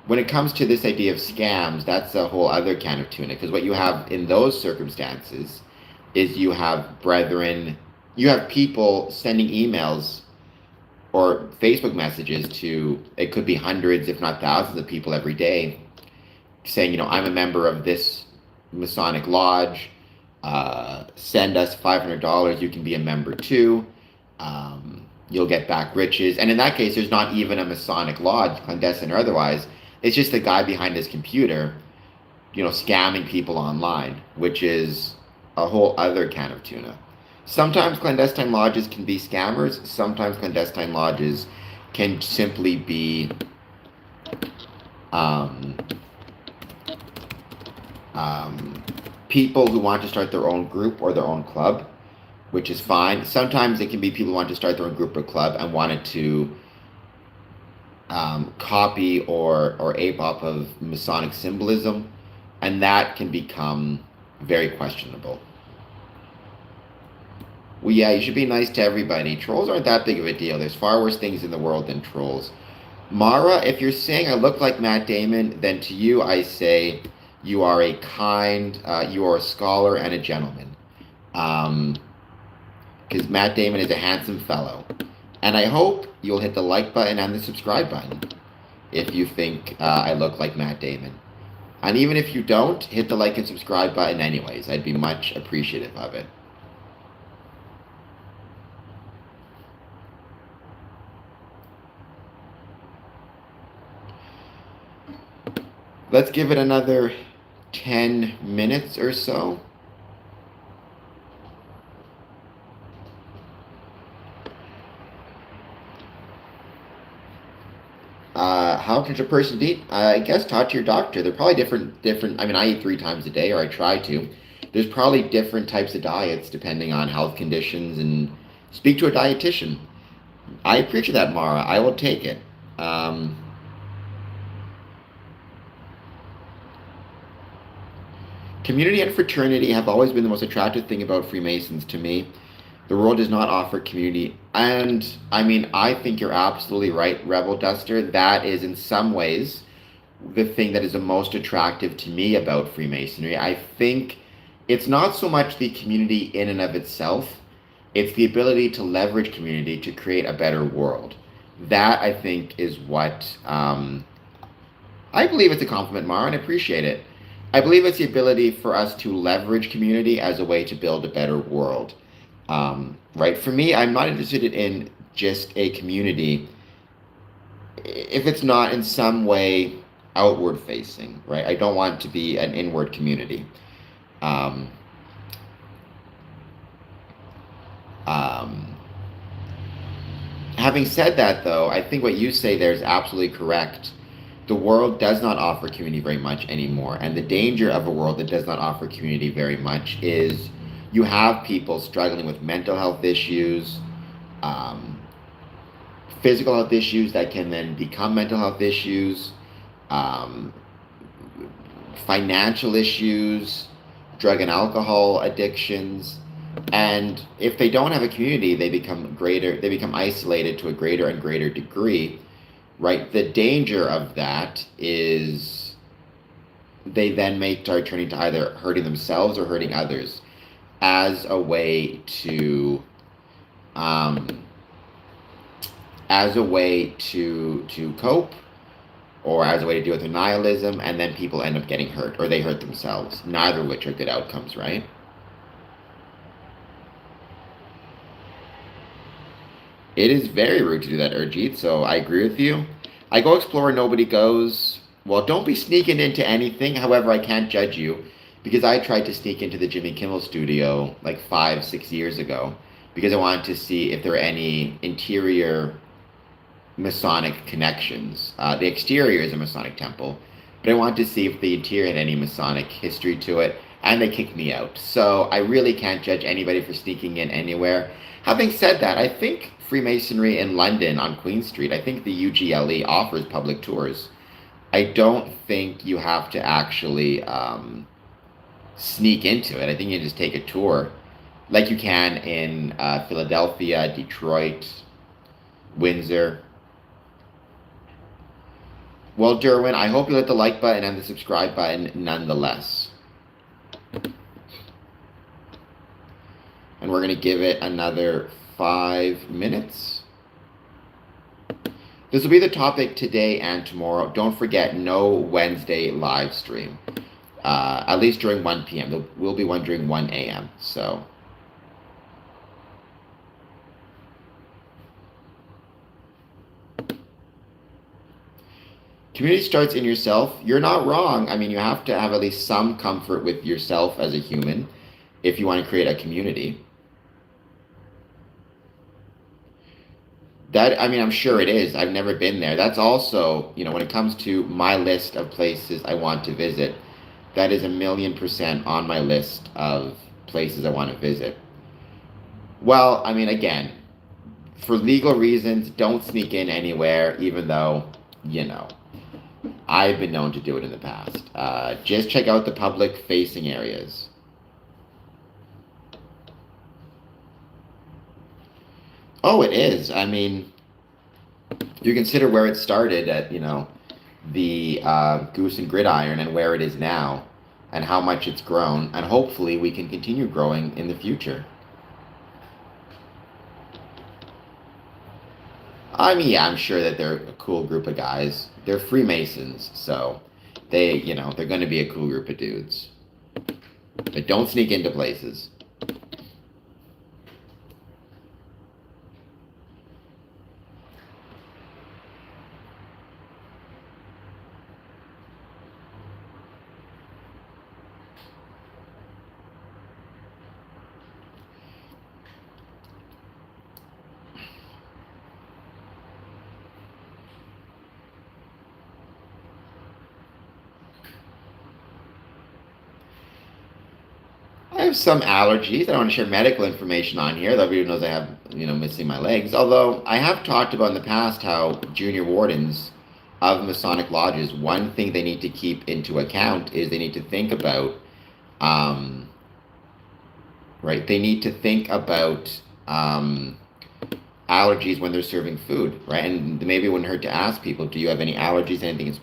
[SPEAKER 1] when it comes to this idea of scams, that's a whole other can of tuna. Because what you have in those circumstances is you have brethren, you have people sending emails or Facebook messages to, it could be hundreds, if not thousands of people every day, saying, I'm a member of this Masonic lodge. Send us $500. You can be a member too. You'll get back riches. And in that case, there's not even a Masonic lodge, clandestine or otherwise. It's just the guy behind his computer, scamming people online, which is a whole other can of tuna. Sometimes clandestine lodges can be scammers. Sometimes clandestine lodges can simply be um, people who want to start their own group or their own club, which is fine. Sometimes it can be people who want to start their own group or club and wanted to copy or ape off of Masonic symbolism, and that can become very questionable. Well, yeah, you should be nice to everybody. Trolls aren't that big of a deal. There's far worse things in the world than trolls. Mara, if you're saying I look like Matt Damon, then to you I say you are a kind, you are a scholar and a gentleman. Because Matt Damon is a handsome fellow. And I hope you'll hit the like button and the subscribe button if you think I look like Matt Damon. And even if you don't, hit the like and subscribe button anyways. I'd be much appreciative of it. Let's give it another 10 minutes or so. How can a person eat? I guess talk to your doctor. They're probably different. I mean, I eat 3 times a day, or I try to. There's probably different types of diets depending on health conditions, and speak to a dietitian. I appreciate that, Mara. I will take it. Community and fraternity have always been the most attractive thing about Freemasons to me. The world does not offer community. And I mean, I think you're absolutely right, Rebel Duster. That is, in some ways, the thing that is the most attractive to me about Freemasonry. I think it's not so much the community in and of itself, it's the ability to leverage community to create a better world. That, I think, is what I believe it's a compliment, Mara, and I appreciate it. I believe it's the ability for us to leverage community as a way to build a better world. Right? For me, I'm not interested in just a community if it's not in some way outward facing, right? I don't want to be an inward community. Um, um, Having said that, though, I think what you say there is absolutely correct. The world does not offer community very much anymore. And the danger of a world that does not offer community very much is you have people struggling with mental health issues, um, physical health issues that can then become mental health issues, um, financial issues, drug and alcohol addictions. And if they don't have a community, they become isolated to a greater and greater degree, right? The danger of that is they then may start turning to either hurting themselves or hurting others as a way to cope, or as a way to deal with their nihilism, and then people end up getting hurt or they hurt themselves, neither of which are good outcomes, right? It is very rude to do that, Urjit, so I agree with you. I go explore where nobody goes. Well, don't be sneaking into anything. However, I can't judge you because I tried to sneak into the Jimmy Kimmel studio like 5, 6 years ago because I wanted to see if there were any interior Masonic connections. The exterior is a Masonic temple, but I wanted to see if the interior had any Masonic history to it, and they kicked me out. So I really can't judge anybody for sneaking in anywhere. Having said that, I think Freemasonry in London on Queen Street, I think the UGLE offers public tours. I don't think you have to actually sneak into it. I think you just take a tour like you can in Philadelphia, Detroit, Windsor. Well, Derwin, I hope you hit the like button and the subscribe button nonetheless. And we're going to give it another 5 minutes. This will be the topic today and tomorrow. Don't forget, no Wednesday live stream. At least during 1 p.m. There will be one during 1 a.m. So. Community starts in yourself. You're not wrong. I mean, you have to have at least some comfort with yourself as a human if you want to create a community. That, I mean, I'm sure it is. I've never been there. That's also, when it comes to my list of places I want to visit, that is 1,000,000% on my list of places I want to visit. Well, I mean, again, for legal reasons, don't sneak in anywhere, even though, I've been known to do it in the past. Just check out the public-facing areas. Oh, it is. I mean, you consider where it started at, the Goose and Gridiron and where it is now and how much it's grown. And hopefully we can continue growing in the future. I mean, yeah, I'm sure that they're a cool group of guys. They're Freemasons, so they're going to be a cool group of dudes. But don't sneak into places. I have some allergies. I don't want to share medical information on here. Everybody knows I have, missing my legs. Although I have talked about in the past how junior wardens of Masonic lodges, one thing they need to keep into account is they need to think about, right? They need to think about allergies when they're serving food, right? And maybe it wouldn't hurt to ask people, do you have any allergies, anything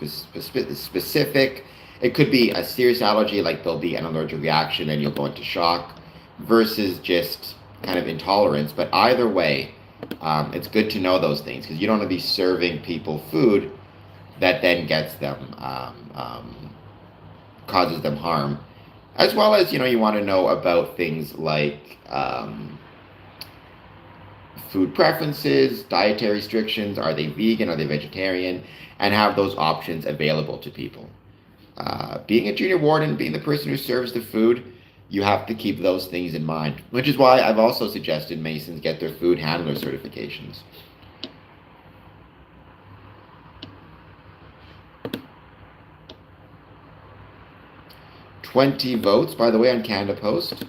[SPEAKER 1] specific? It could be a serious allergy, like there'll be an allergic reaction and you'll go into shock, versus just kind of intolerance. But either way, it's good to know those things because you don't want to be serving people food that then gets them, causes them harm. As well as, you want to know about things like food preferences, dietary restrictions, are they vegan, are they vegetarian, and have those options available to people. Being a junior warden, being the person who serves the food, you have to keep those things in mind, which is why I've also suggested Masons get their food handler certifications. $20 votes, by the way, on Canada Post.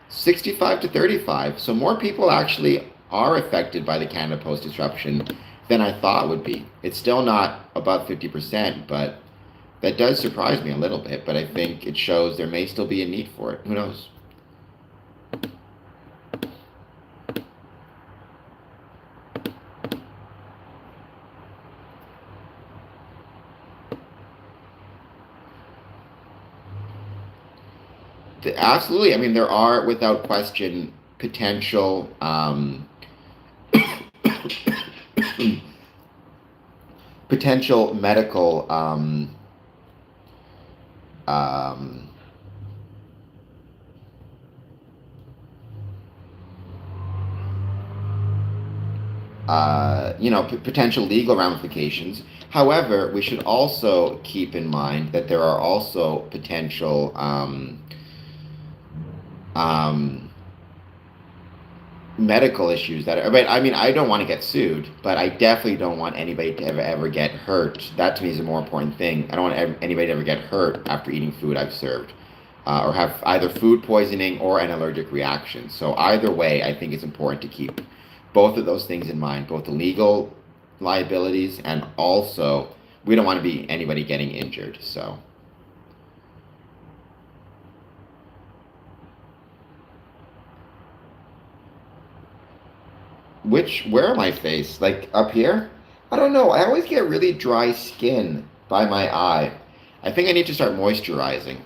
[SPEAKER 1] 65 to 35. So more people actually are affected by the Canada Post disruption than I thought would be. It's still not above 50%, but that does surprise me a little bit. But I think it shows there may still be a need for it. Who knows? Absolutely. I mean, there are, without question, potential potential medical potential legal ramifications. However, we should also keep in mind that there are also potential medical issues that are, but I mean, I don't want to get sued, but I definitely don't want anybody to ever get hurt. That to me is a more important thing. I don't want anybody to ever get hurt after eating food I've served, or have either food poisoning or an allergic reaction. So either way, I think it's important to keep both of those things in mind, both the legal liabilities and also we don't want to be anybody getting injured. So. Where am I face? Like up here? I don't know. I always get really dry skin by my eye. I think I need to start moisturizing.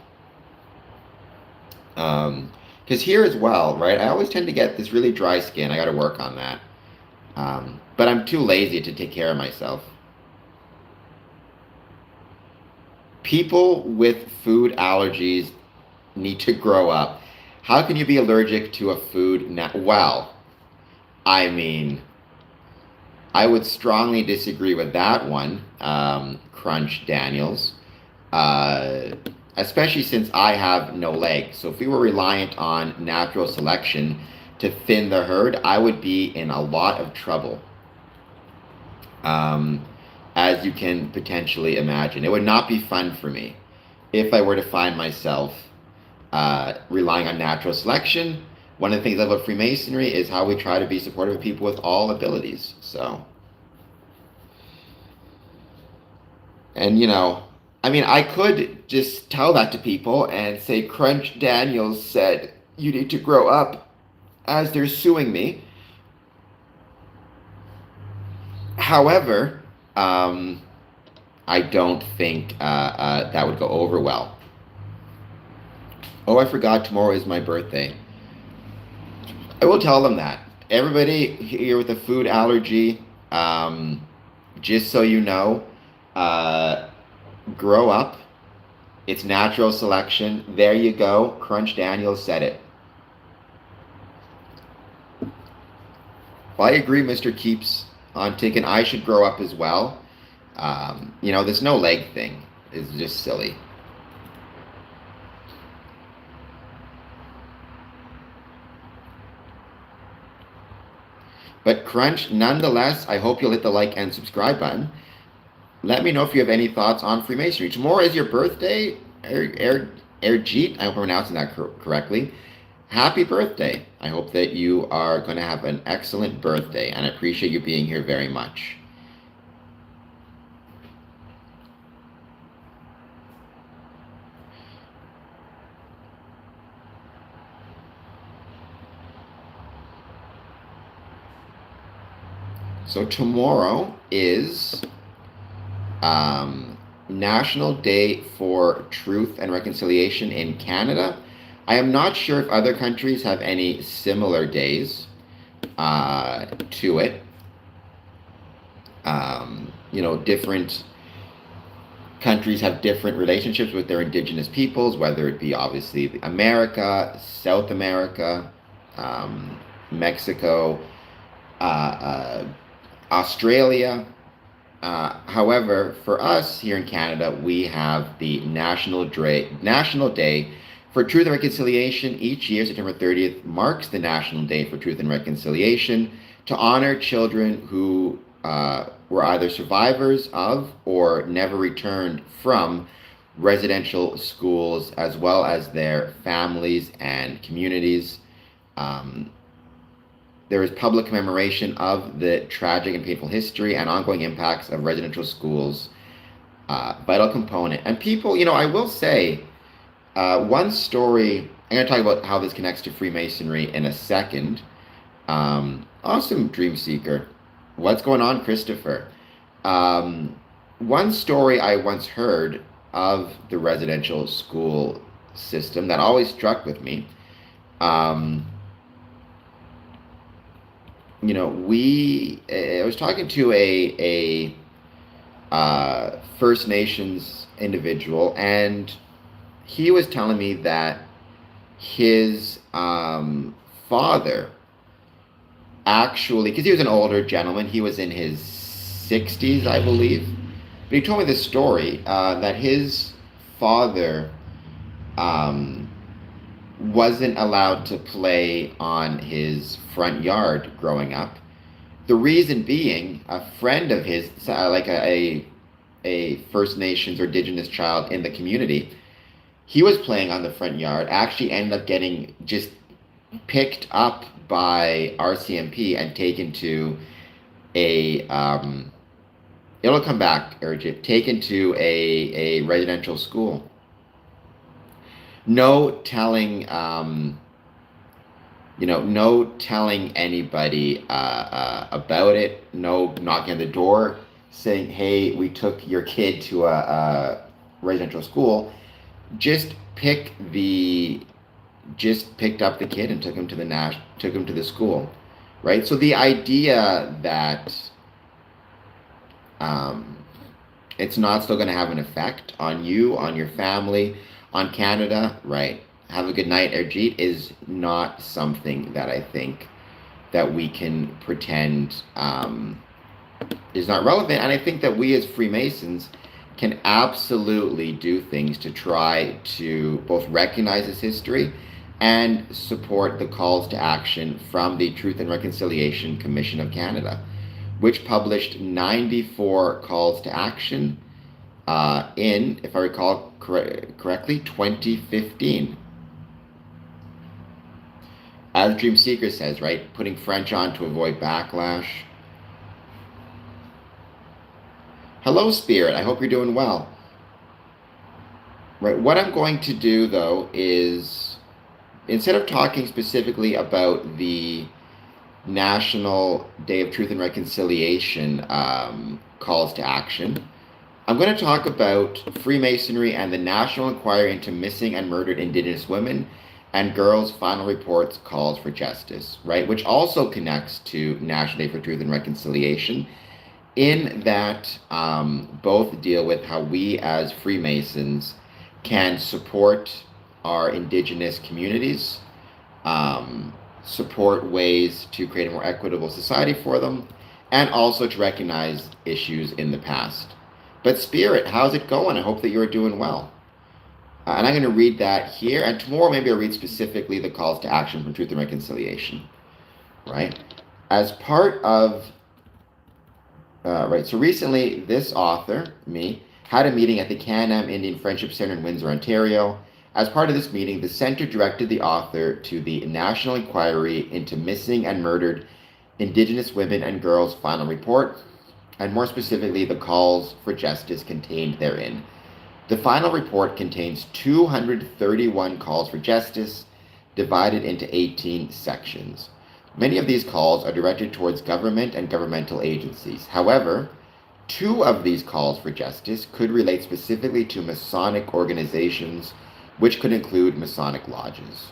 [SPEAKER 1] Um, because here as well, right? I always tend to get this really dry skin. I got to work on that. But I'm too lazy to take care of myself. People with food allergies need to grow up. How can you be allergic to a food now? Well, I mean, I would strongly disagree with that one, Crunch Daniels, uh, especially since I have no legs. So if we were reliant on natural selection to thin the herd, I would be in a lot of trouble, um, as you can potentially imagine. It would not be fun for me if I were to find myself relying on natural selection. One of the things about Freemasonry is how we try to be supportive of people with all abilities. So, and I mean, I could just tell that to people and say, Crunch Daniels said, you need to grow up as they're suing me. However, I don't think that would go over well. Oh, I forgot tomorrow is my birthday. I will tell them that. Everybody here with a food allergy, just so you know, uh, grow up. It's natural selection. There you go. Crunch Daniels said it. Well, I agree, Mr. Keeps on thinking I should grow up as well. This no leg thing is just silly. But Crunch, nonetheless, I hope you'll hit the like and subscribe button. Let me know if you have any thoughts on Freemasonry. Tomorrow is your birthday, Erjeet. I hope I'm pronouncing that correctly. Happy birthday. I hope that you are going to have an excellent birthday, and I appreciate you being here very much. So tomorrow is National Day for Truth and Reconciliation in Canada. I am not sure if other countries have any similar days to it. Different countries have different relationships with their indigenous peoples, whether it be obviously America, South America, Mexico, uh, uh, Australia. However, for us here in Canada, we have the National Day for Truth and Reconciliation. Each year, September 30th marks the National Day for Truth and Reconciliation to honor children who were either survivors of or never returned from residential schools, as well as their families and communities. There is public commemoration of the tragic and painful history and ongoing impacts of residential schools, vital component. And people, I will say, one story, I'm going to talk about how this connects to Freemasonry in a second. Awesome, Dream Seeker. What's going on, Christopher? One story I once heard of the residential school system that always struck with me. I was talking to a First Nations individual, and he was telling me that his father actually, because he was an older gentleman, he was in his 60s, I believe, but he told me this story that his father wasn't allowed to play on his front yard growing up. The reason being, a friend of his, like a First Nations or Indigenous child in the community, he was playing on the front yard, actually ended up getting just picked up by RCMP and taken to a, it'll come back, Urgent, taken to a residential school. No telling no telling anybody about it, no knocking on the door saying, hey, we took your kid to a residential school. Just picked up the kid and took him to the school, right? So the idea that um, it's not still going to have an effect on you, on your family, on Canada, right? Have a good night, Erjeet, is not something that I think that we can pretend is not relevant. And I think that we as Freemasons can absolutely do things to try to both recognize this history and support the calls to action from the Truth and Reconciliation Commission of Canada, which published 94 calls to action in, if I recall correctly, 2015. As Dream Seeker says, right, putting French on to avoid backlash. Hello, Spirit. I hope you're doing well. Right. What I'm going to do, though, is instead of talking specifically about the National Day of Truth and Reconciliation calls to action, I'm going to talk about Freemasonry and the National Inquiry into Missing and Murdered Indigenous Women and Girls' Final Reports Calls for Justice, right? Which also connects to National Day for Truth and Reconciliation, in that both deal with how we as Freemasons can support our Indigenous communities, support ways to create a more equitable society for them, and also to recognize issues in the past. But Spirit, how's it going? I hope that you're doing well. And I'm going to read that here, and tomorrow maybe I'll read specifically the calls to action from Truth and Reconciliation, right? As part of, so recently this author, me, had a meeting at the Can-Am Indian Friendship Center in Windsor, Ontario. As part of this meeting, the center directed the author to the National Inquiry into Missing and Murdered Indigenous Women and Girls Final Report, and more specifically, the calls for justice contained therein. The final report contains 231 calls for justice, divided into 18 sections. Many of these calls are directed towards government and governmental agencies. However, 2 of these calls for justice could relate specifically to Masonic organizations, which could include Masonic lodges.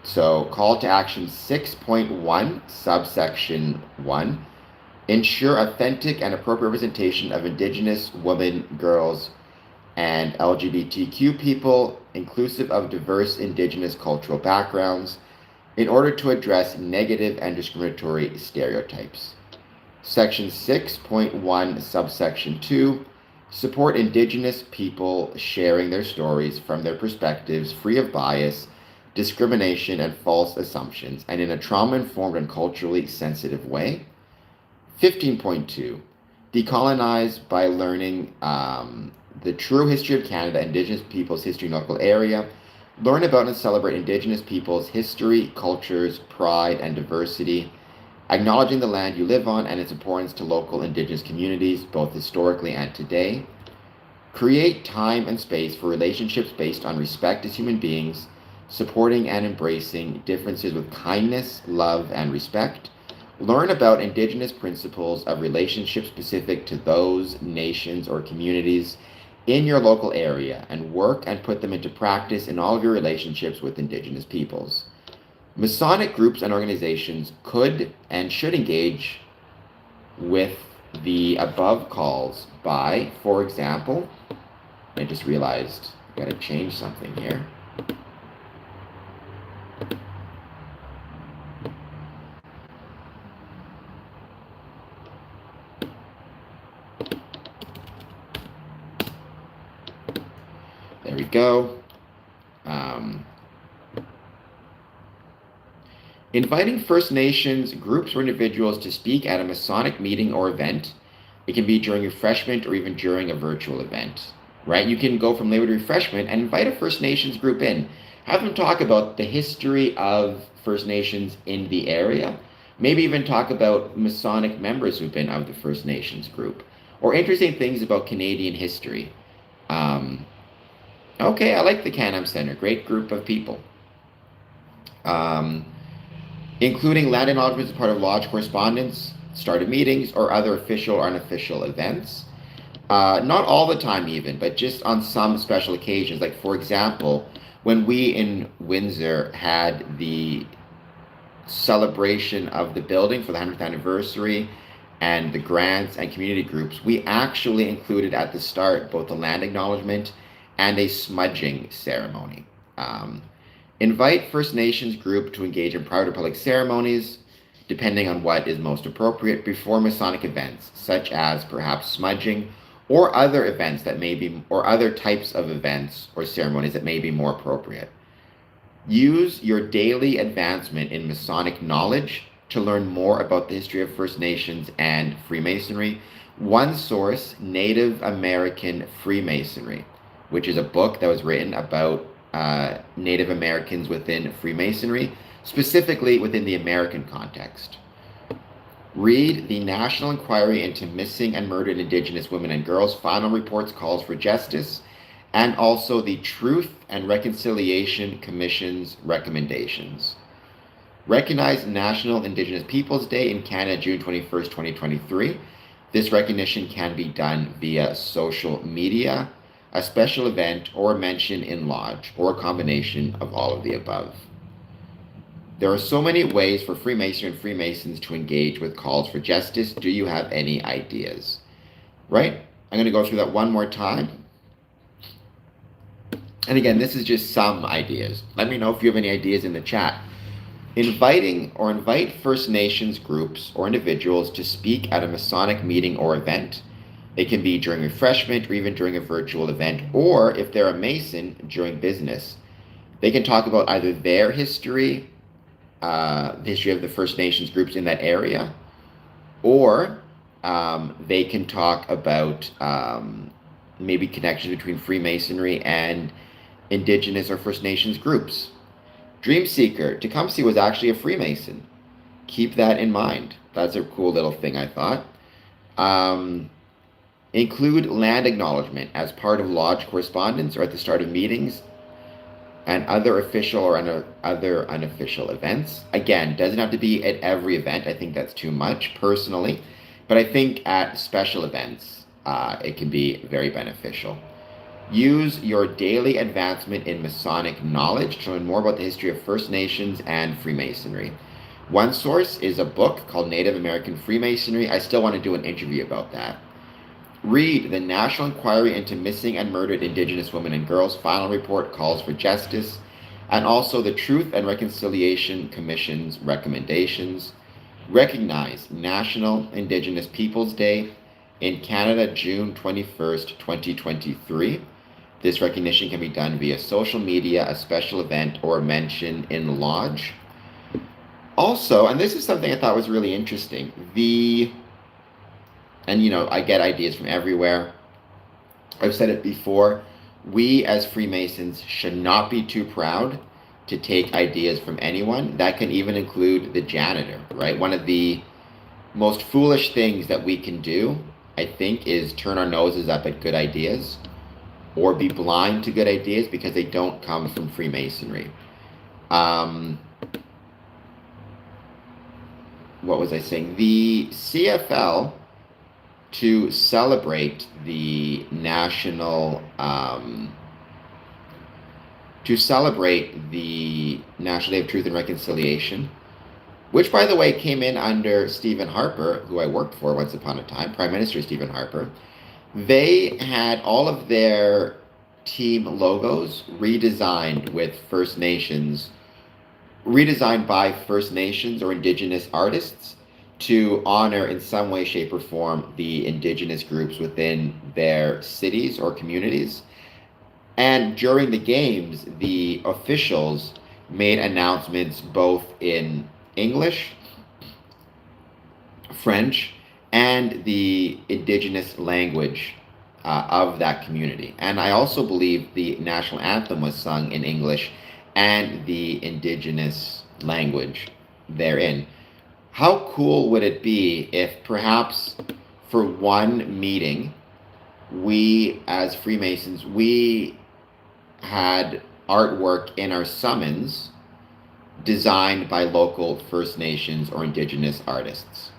[SPEAKER 1] So, call to action 6.1, subsection 1. Ensure authentic and appropriate representation of Indigenous women, girls, and LGBTQ people, inclusive of diverse Indigenous cultural backgrounds, in order to address negative and discriminatory stereotypes. Section 6.1, subsection 2, support Indigenous people sharing their stories from their perspectives, free of bias, discrimination, and false assumptions, and in a trauma-informed and culturally sensitive way. 15.2, decolonize by learning the true history of Canada, Indigenous peoples' history in local area, learn about and celebrate Indigenous peoples' history, cultures, pride, and diversity, acknowledging the land you live on and its importance to local Indigenous communities, both historically and today. Create time and space for relationships based on respect as human beings, supporting and embracing differences with kindness, love, and respect. Learn about Indigenous principles of relationship specific to those nations or communities in your local area and work and put them into practice in all of your relationships with Indigenous peoples. Masonic groups and organizations could and should engage with the above calls by, for example, I just realized I gotta change something here. There we go. Inviting First Nations groups or individuals to speak at a Masonic meeting or event. It can be during refreshment or even during a virtual event, right? You can go from Labor to refreshment and invite a First Nations group in. Have them talk about the history of First Nations in the area. Maybe even talk about Masonic members who've been of the First Nations group, or interesting things about Canadian history. Okay, I like the Can-Am Center. Great group of people. Um, including land acknowledgements as part of lodge correspondence, start of meetings, or other official or unofficial events. Not all the time, even, but just on some special occasions. Like, for example, when we in Windsor had the celebration of the building for the 100th anniversary and the grants and community groups, we actually included at the start both the land acknowledgement and a smudging ceremony. Um, Invite First Nations group to engage in private or public ceremonies, depending on what is most appropriate, before Masonic events, such as perhaps smudging or other events that may be, or other types of events or ceremonies that may be more appropriate. Use your daily advancement in Masonic knowledge to learn more about the history of First Nations and Freemasonry. One source, Native American Freemasonry, which is a book that was written about Native Americans within Freemasonry, specifically within the American context. Read the National Inquiry into Missing and Murdered Indigenous Women and Girls Final Reports Calls for Justice, and also the Truth and Reconciliation Commission's recommendations. Recognize National Indigenous Peoples Day in Canada, June 21st, 2023. This recognition can be done via social media, a special event, or a mention in lodge, or a combination of all of the above. There are so many ways for Freemasons and Freemasons to engage with calls for justice. Do you have any ideas? Right? I'm going to go through that one more time. And again, this is just some ideas. Let me know if you have any ideas in the chat. Invite First Nations groups or individuals to speak at a Masonic meeting or event. It can be during refreshment or even during a virtual event, or if they're a Mason, during business. They can talk about either their history, the history of the First Nations groups in that area, or they can talk about maybe connections between Freemasonry and Indigenous or First Nations groups. Dream Seeker, Tecumseh was actually a Freemason. Keep that in mind. That's a cool little thing, I thought. Include land acknowledgement as part of lodge correspondence or at the start of meetings and other official or other unofficial events. Again, doesn't have to be at every event. I think that's too much personally, but I think at special events, it can be very beneficial. Use your daily advancement in Masonic knowledge to learn more about the history of First Nations and Freemasonry. One source is a book called Native American Freemasonry. I still want to do an interview about that. Read the National Inquiry into Missing and Murdered Indigenous Women and Girls Final Report Calls for Justice, and also the Truth and Reconciliation Commission's recommendations. Recognize National Indigenous Peoples Day in Canada, June 21st, 2023. This recognition can be done via social media, a special event, or a mention in lodge. Also, and this is something I thought was really interesting, and I get ideas from everywhere. I've said it before, we as Freemasons should not be too proud to take ideas from anyone. That can even include the janitor, right? One of the most foolish things that we can do, I think, is turn our noses up at good ideas or be blind to good ideas because they don't come from Freemasonry. What was I saying? The CFL, to celebrate the National Day of Truth and Reconciliation, which, by the way, came in under Stephen Harper, who I worked for once upon a time, Prime Minister Stephen Harper. They had all of their team logos redesigned by First Nations or Indigenous artists to honor in some way, shape, or form the Indigenous groups within their cities or communities. And during the games, the officials made announcements both in English, French, and the Indigenous language of that community. And I also believe the national anthem was sung in English and the Indigenous language therein. How cool would it be if perhaps for one meeting, we as Freemasons, we had artwork in our summons designed by local First Nations or Indigenous artists,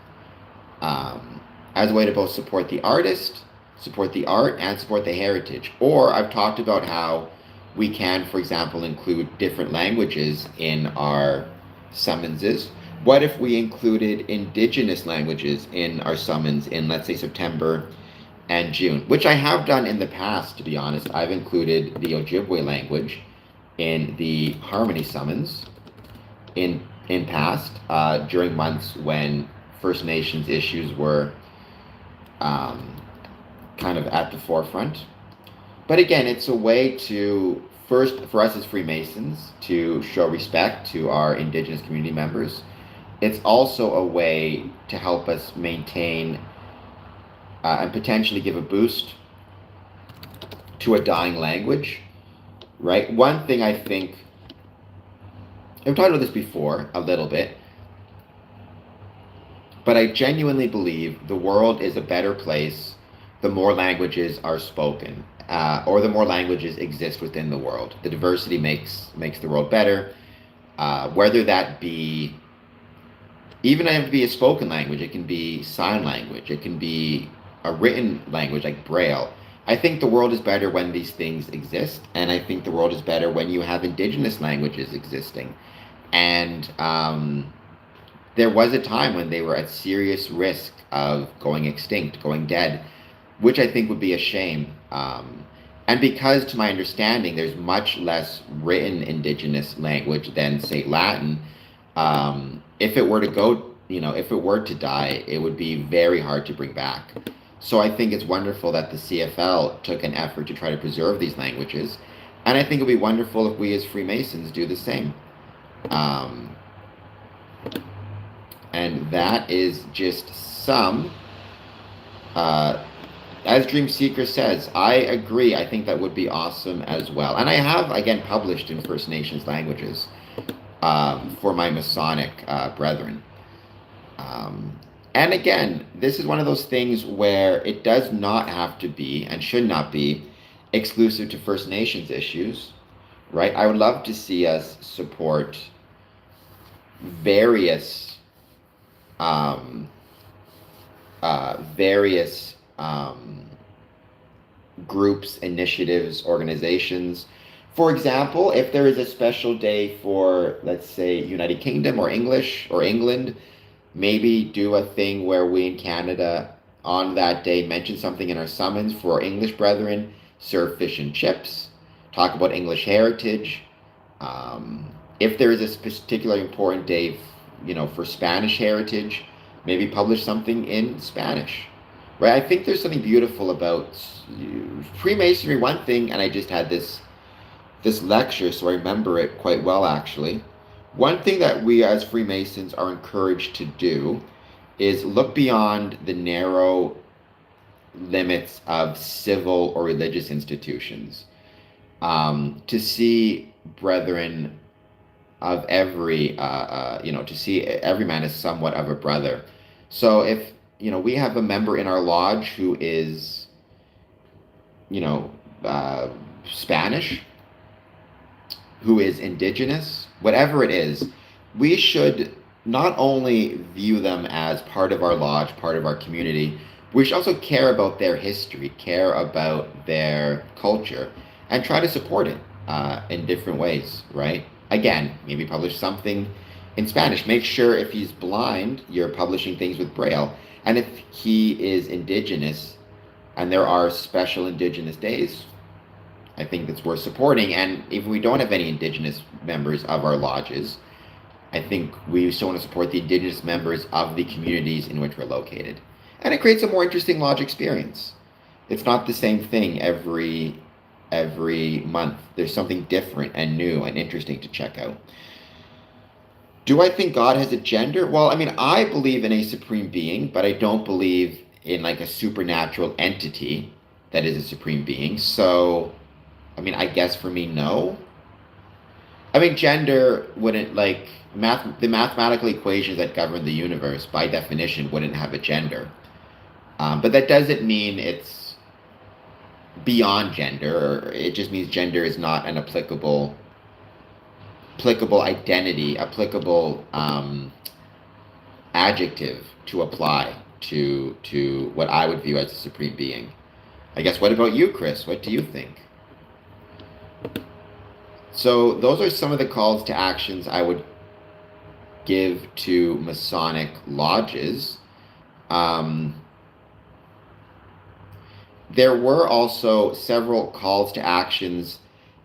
[SPEAKER 1] as a way to both support the artist, support the art, and support the heritage. Or I've talked about how we can, for example, include different languages in our summonses. What if we included Indigenous languages in our summons in, let's say, September and June, which I have done in the past, to be honest. I've included the Ojibwe language in the Harmony summons in past, during months when First Nations issues were kind of at the forefront. But again, it's a way to, first, for us as Freemasons, to show respect to our Indigenous community members. It's also a way to help us maintain and potentially give a boost to a dying language, right? One thing I think, I've talked about this before a little bit, but I genuinely believe the world is a better place the more languages are spoken, or the more languages exist within the world. The diversity makes the world better, whether that be, even not have to be a spoken language, it can be sign language, it can be a written language like Braille. I think the world is better when these things exist, and I think the world is better when you have Indigenous languages existing. And there was a time when they were at serious risk of going extinct, going dead, which I think would be a shame. And because, to my understanding, there's much less written Indigenous language than, say, Latin, if it were to go, if it were to die, it would be very hard to bring back. So I think it's wonderful that the CFL took an effort to try to preserve these languages. And I think it would be wonderful if we as Freemasons do the same. And that is just some, as Dream Seeker says, I agree. I think that would be awesome as well. And I have, again, published in First Nations languages for my Masonic brethren. And again, this is one of those things where it does not have to be and should not be exclusive to First Nations issues, right? I would love to see us support various groups, initiatives, organizations. For example, if there is a special day for, let's say, United Kingdom or English or England, maybe do a thing where we in Canada on that day mention something in our summons for our English brethren, serve fish and chips, talk about English heritage. If there is a particularly important day, for Spanish heritage, maybe publish something in Spanish, right? I think there's something beautiful about Freemasonry. One thing, and I just had this lecture, so I remember it quite well, actually. One thing that we as Freemasons are encouraged to do is look beyond the narrow limits of civil or religious institutions, to see brethren of every, to see every man as somewhat of a brother. So if, we have a member in our lodge who is, Spanish, who is Indigenous, whatever it is, we should not only view them as part of our lodge, part of our community, we should also care about their history, care about their culture, and try to support it in different ways, right? Again, maybe publish something in Spanish. Make sure if he's blind, you're publishing things with Braille. And if he is Indigenous, and there are special Indigenous days, I think that's worth supporting. And if we don't have any Indigenous members of our lodges, I think we still want to support the Indigenous members of the communities in which we're located. And it creates a more interesting lodge experience. It's not the same thing every month. There's something different and new and interesting to check out. Do I think God has a gender? Well, I believe in a supreme being, but I don't believe in like a supernatural entity that is a supreme being. So, I guess for me, no. Gender wouldn't, like, the mathematical equations that govern the universe, by definition, wouldn't have a gender. But that doesn't mean it's beyond gender, or it just means gender is not an applicable applicable identity, applicable adjective to apply to what I would view as a supreme being. I guess, what about you, Chris? What do you think? So those are some of the calls to actions I would give to Masonic lodges. There were also several calls to actions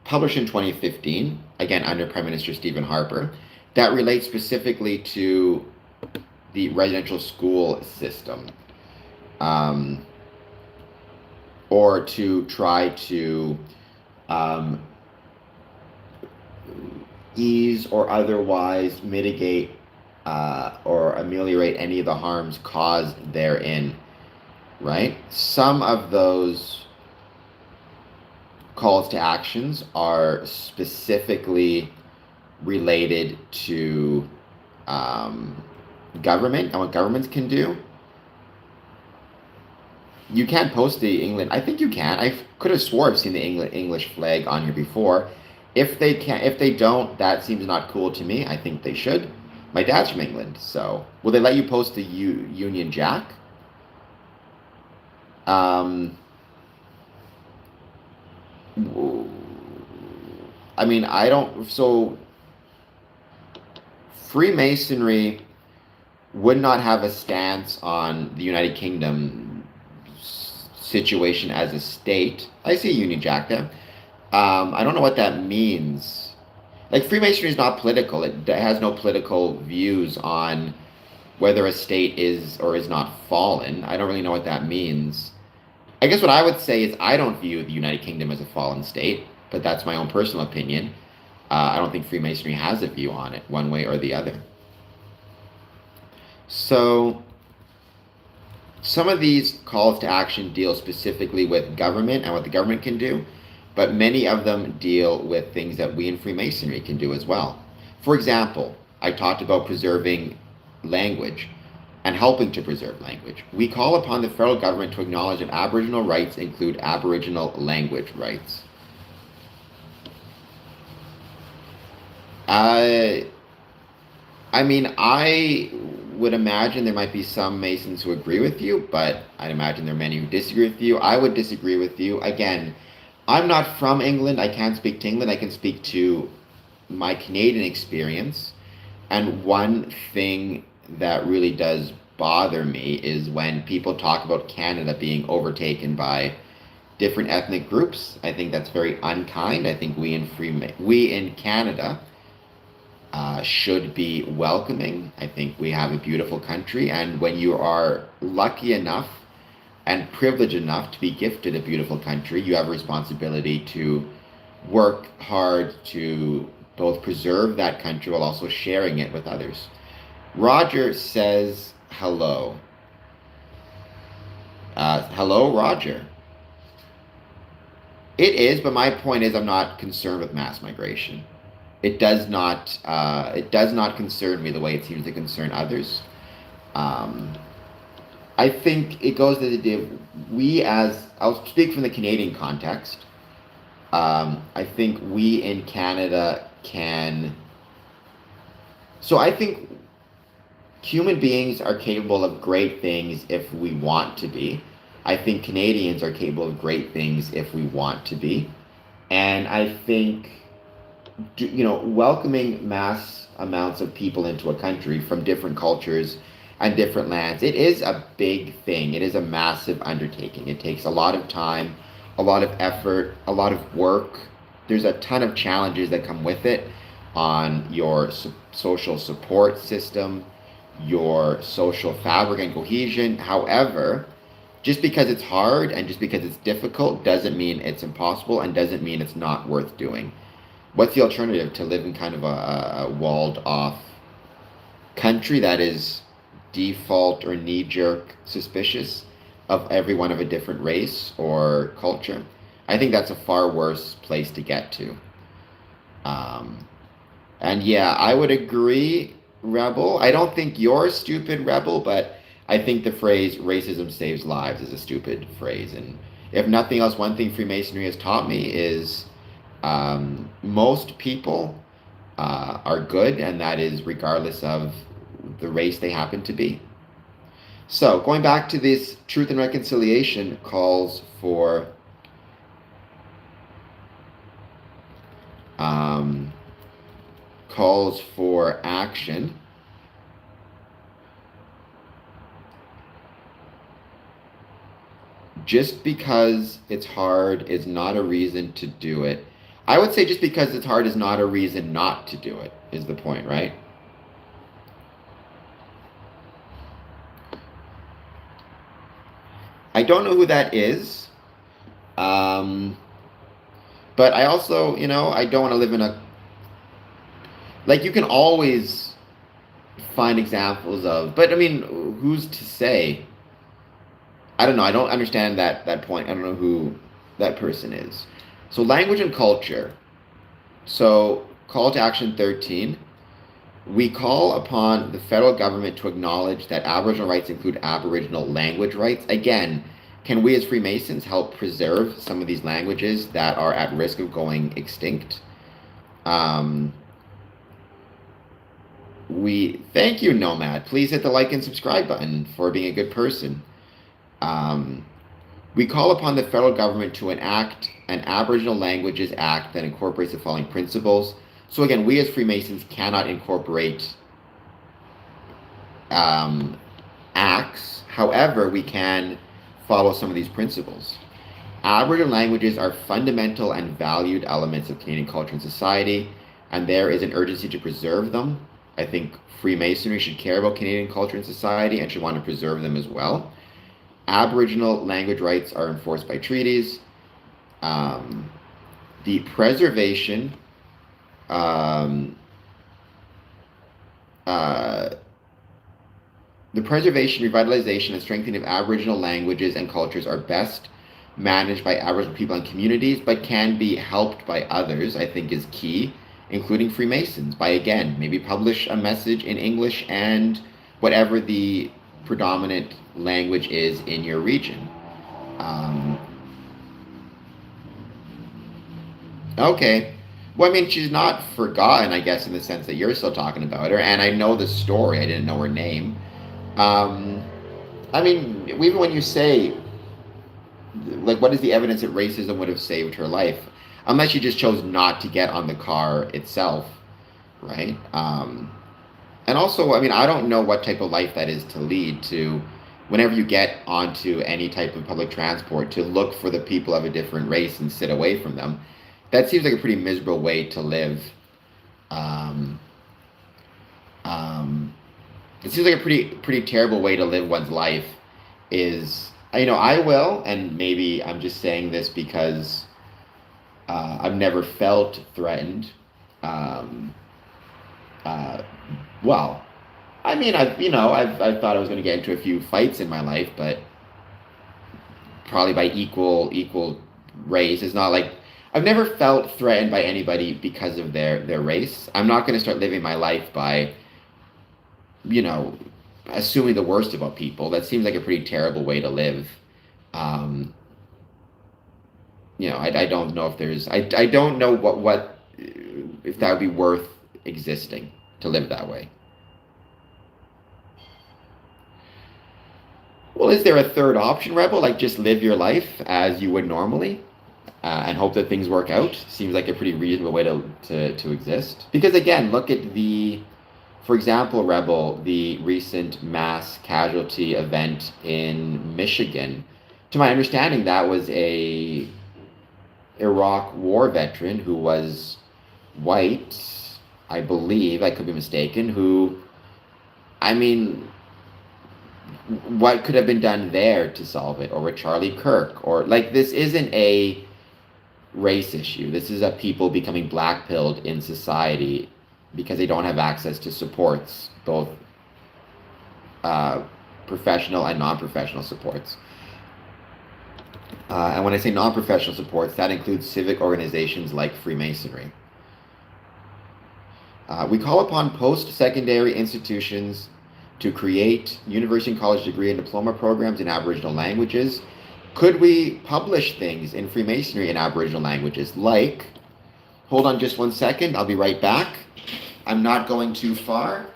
[SPEAKER 1] published in 2015, again under Prime Minister Stephen Harper, that relate specifically to the residential school system, or to try to ease or otherwise mitigate or ameliorate any of the harms caused therein, right? Some of those calls to actions are specifically related to government and what governments can do. You can't post the England. I think you can. I could have swore I've seen the English flag on here before. If they don't, that seems not cool to me. I think they should. My dad's from England, so will they let you post the Union Jack? I mean, I don't. So Freemasonry would not have a stance on the United Kingdom situation as a state. I see a Union Jack there. I don't know what that means. Like, Freemasonry is not political. It has no political views on whether a state is or is not fallen. I don't really know what that means. I guess what I would say is I don't view the United Kingdom as a fallen state, but that's my own personal opinion. I don't think Freemasonry has a view on it, one way or the other. So some of these calls to action deal specifically with government and what the government can do, but many of them deal with things that we in Freemasonry can do as well. For example, I talked about preserving language and helping to preserve language. We call upon the federal government to acknowledge that Aboriginal rights include Aboriginal language rights. I mean, I would imagine there might be some Masons who agree with you, but I'd imagine there are many who disagree with you. I would disagree with you. Again, I'm not from England. I can't speak to England. I can speak to my Canadian experience. And one thing that really does bother me is when people talk about Canada being overtaken by different ethnic groups. I think that's very unkind. I think we in Canada should be welcoming. I think we have a beautiful country, and when you are lucky enough and privileged enough to be gifted a beautiful country, you have a responsibility to work hard to both preserve that country while also sharing it with others. Roger says hello. Hello, Roger. It is, but my point is I'm not concerned with mass migration. It does not concern me the way it seems to concern others. I think it goes to the idea of I'll speak from the Canadian context. I think we in Canada so I think human beings are capable of great things if we want to be. I think Canadians are capable of great things if we want to be. And I think, welcoming mass amounts of people into a country from different cultures and different lands, it is a big thing. It is a massive undertaking. It takes a lot of time, a lot of effort, a lot of work. There's a ton of challenges that come with it on your social support system, your social fabric and cohesion. However, just because it's hard and just because it's difficult doesn't mean it's impossible and doesn't mean it's not worth doing. What's the alternative to live in kind of a walled off country that is default or knee-jerk suspicious of everyone of a different race or culture? I think that's a far worse place to get to. And yeah, I would agree, Rebel. I don't think you're stupid, Rebel, but I think the phrase racism saves lives is a stupid phrase. And if nothing else, one thing Freemasonry has taught me is most people are good, and that is regardless of the race they happen to be. So, going back to this, truth and reconciliation calls for action. Just because it's hard is not a reason to do it. I would say just because it's hard is not a reason not to do it, is the point, right? I don't know who that is. But I also, I don't want to live in a, like, you can always find examples of, but I mean, who's to say? I don't know. I don't understand that point. I don't know who that person is. So language and culture. So call to action 13. We call upon the federal government to acknowledge that Aboriginal rights include Aboriginal language rights. Again, can we as Freemasons help preserve some of these languages that are at risk of going extinct? We thank you, Nomad. Please hit the like and subscribe button for being a good person. We call upon the federal government to enact an Aboriginal Languages Act that incorporates the following principles. So again, we as Freemasons cannot incorporate acts. However, we can follow some of these principles. Aboriginal languages are fundamental and valued elements of Canadian culture and society, and there is an urgency to preserve them. I think Freemasonry should care about Canadian culture and society and should want to preserve them as well. Aboriginal language rights are enforced by treaties. The preservation, revitalization, and strengthening of Aboriginal languages and cultures are best managed by Aboriginal people and communities, but can be helped by others, I think is key, including Freemasons, by, again, maybe publish a message in English and whatever the predominant language is in your region. Okay. Well, I mean, she's not forgotten, I guess, in the sense that you're still talking about her, and I know the story. I didn't know her name. I mean, even when you say, like, what is the evidence that racism would have saved her life? Unless she just chose not to get on the car itself, right? And also, I mean, I don't know what type of life that is to lead to whenever you get onto any type of public transport to look for the people of a different race and sit away from them. That seems like a pretty miserable way to live. It seems like a pretty terrible way to live one's life. Is, I will, and maybe I'm just saying this because I've never felt threatened. Well, I mean, I've thought I was going to get into a few fights in my life, but probably by equal race. It's not like I've never felt threatened by anybody because of their race. I'm not going to start living my life by, assuming the worst about people. That seems like a pretty terrible way to live. I don't know if there's, I don't know what if that would be worth existing to live that way. Well, is there a third option, Rebel? Like, just live your life as you would normally and hope that things work out? Seems like a pretty reasonable way to exist. Because again, look at for example, Rebel, the recent mass casualty event in Michigan. To my understanding, that was a Iraq war veteran who was white, I believe, I could be mistaken, who, I mean, what could have been done there to solve it? Or with Charlie Kirk? Or, like, this isn't a race issue. This is a people becoming black-pilled in society because they don't have access to supports, both professional and non-professional supports. And when I say non-professional supports, that includes civic organizations like Freemasonry. We call upon post-secondary institutions to create university and college degree and diploma programs in Aboriginal languages. Could we publish things in Freemasonry in Aboriginal languages, like Hold on just 1 second. I'll be right back. I'm not going too far.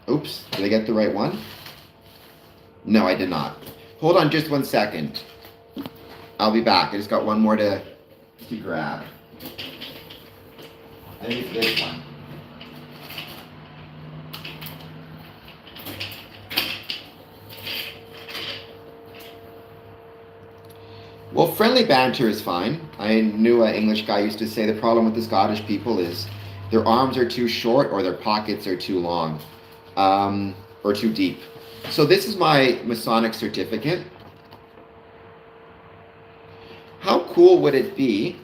[SPEAKER 1] Oops, did I get the right one? No, I did not. Hold on just 1 second. I'll be back. I just got one more to grab. I think it's this one. Well, friendly banter is fine. I knew an English guy used to say the problem with the Scottish people is their arms are too short or their pockets are too long, or too deep. So this is my Masonic certificate. How cool would it be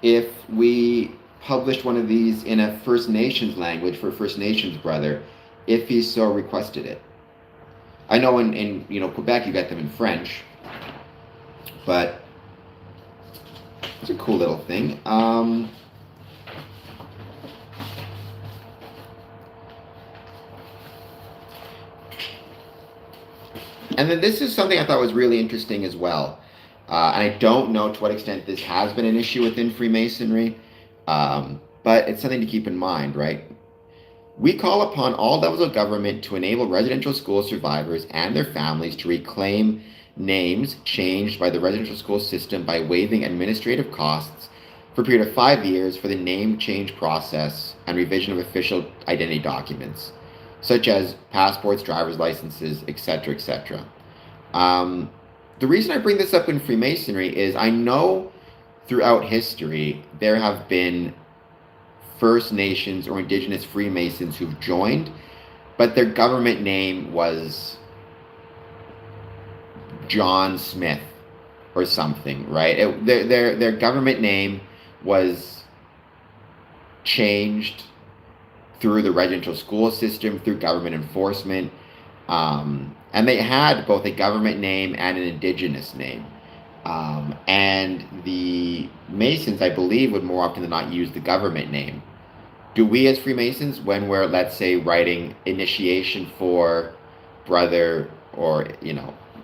[SPEAKER 1] if we published one of these in a First Nations language for a First Nations brother, if he so requested it? I know in Quebec you get them in French, but it's a cool little thing. And then this is something I thought was really interesting as well. And I don't know to what extent this has been an issue within Freemasonry, but it's something to keep in mind, right? We call upon all levels of government to enable residential school survivors and their families to reclaim names changed by the residential school system by waiving administrative costs for a period of 5 years for the name change process and revision of official identity documents, such as passports, driver's licenses, etc., etc. The reason I bring this up in Freemasonry is I know throughout history there have been First Nations or Indigenous Freemasons who've joined, but their government name was John Smith or something, right? Their government name was changed through the residential school system, through government enforcement, and they had both a government name and an Indigenous name. And the Masons, I believe, would more often than not use the government name. Do we as Freemasons, when we're, let's say, writing initiation for brother or,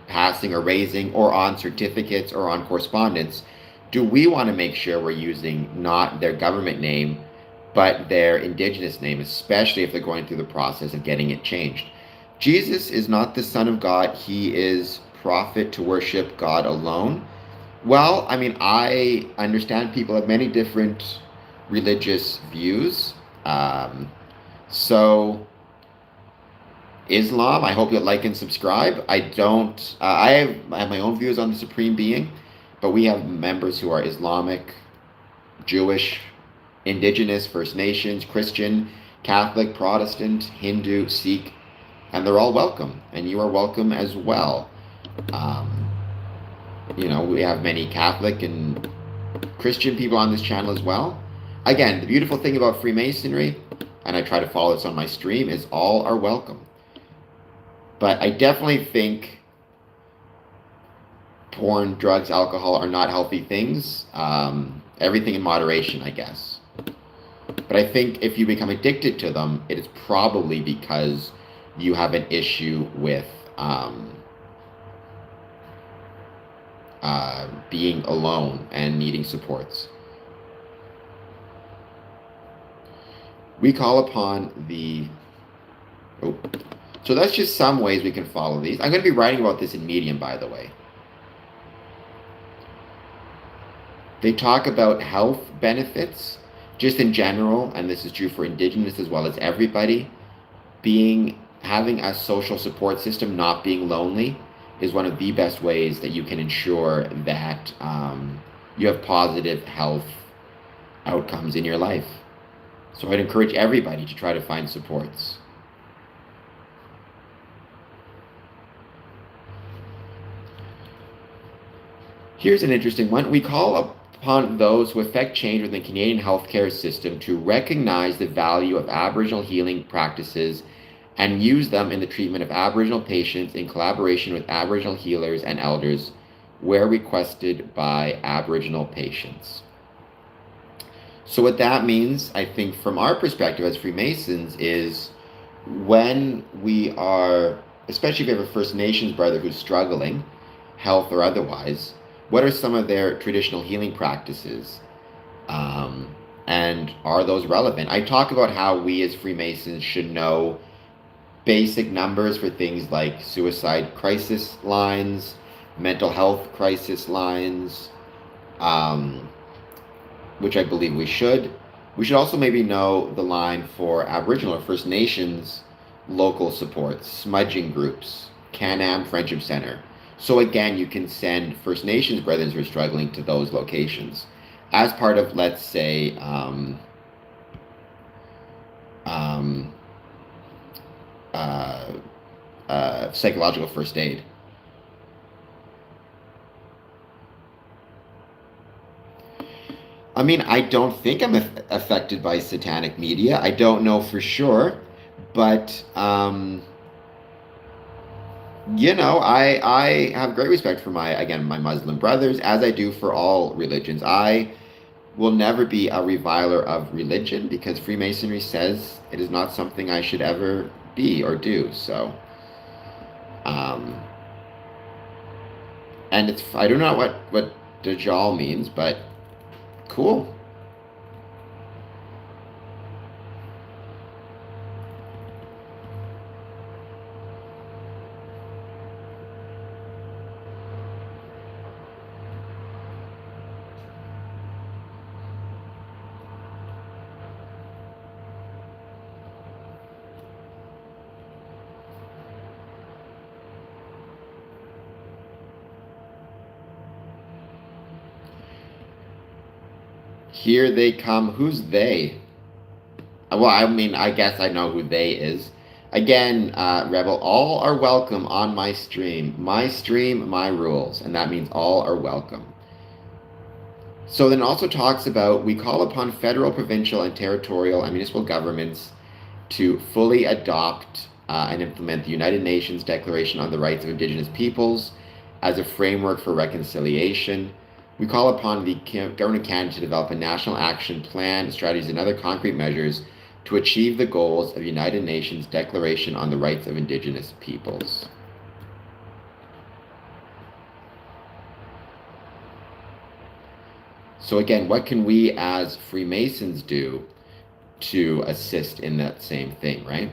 [SPEAKER 1] passing or raising or on certificates or on correspondence, do we want to make sure we're using not their government name, but their Indigenous name, especially if they're going through the process of getting it changed? Jesus is not the Son of God. He is prophet to worship God alone. Well, I understand people have many different religious views. So Islam, I hope you'll like and subscribe. I don't, I have my own views on the Supreme Being, but we have members who are Islamic, Jewish, Indigenous, First Nations, Christian, Catholic, Protestant, Hindu, Sikh, and they're all welcome, and you are welcome as well. We have many Catholic and Christian people on this channel as well. Again, the beautiful thing about Freemasonry, and I try to follow this on my stream, is all are welcome. But I definitely think porn, drugs, alcohol are not healthy things. Everything in moderation, I guess. But I think if you become addicted to them, it is probably because you have an issue with being alone and needing supports. We call upon the... So that's just some ways we can follow these. I'm going to be writing about this in Medium, by the way. They talk about health benefits, just in general, and this is true for Indigenous as well as everybody. Having a social support system, not being lonely, is one of the best ways that you can ensure that you have positive health outcomes in your life. So I'd encourage everybody to try to find supports. Here's an interesting one. We call upon those who affect change within the Canadian healthcare system to recognize the value of Aboriginal healing practices and use them in the treatment of Aboriginal patients in collaboration with Aboriginal healers and elders where requested by Aboriginal patients. So what that means, I think, from our perspective as Freemasons, is when we are, especially if you have a First Nations brother who's struggling, health or otherwise, what are some of their traditional healing practices? And are those relevant? I talk about how we as Freemasons should know basic numbers for things like suicide crisis lines, mental health crisis lines, um, which I believe we should. We should also maybe know the line for Aboriginal or First Nations local supports, smudging groups, Can-Am Friendship Center. So again, you can send First Nations brethren who are struggling to those locations as part of, let's say, um, uh, psychological first aid. I mean, I don't think I'm affected by satanic media. I don't know for sure, but I have great respect for my Muslim brothers, as I do for all religions. I will never be a reviler of religion because Freemasonry says it is not something I should ever be or do. So, um, and I don't know what Dajjal means, but cool. Here they come. Who's they? Well, I mean, I guess I know who they is. Again, Rebel, all are welcome on my stream. My stream, my rules. And that means all are welcome. So then also talks about we call upon federal, provincial, and territorial and municipal governments to fully adopt and implement the United Nations Declaration on the Rights of Indigenous Peoples as a framework for reconciliation. We call upon the Government of Canada to develop a national action plan, strategies, and other concrete measures to achieve the goals of the United Nations Declaration on the Rights of Indigenous Peoples. So again, what can we as Freemasons do to assist in that same thing, right?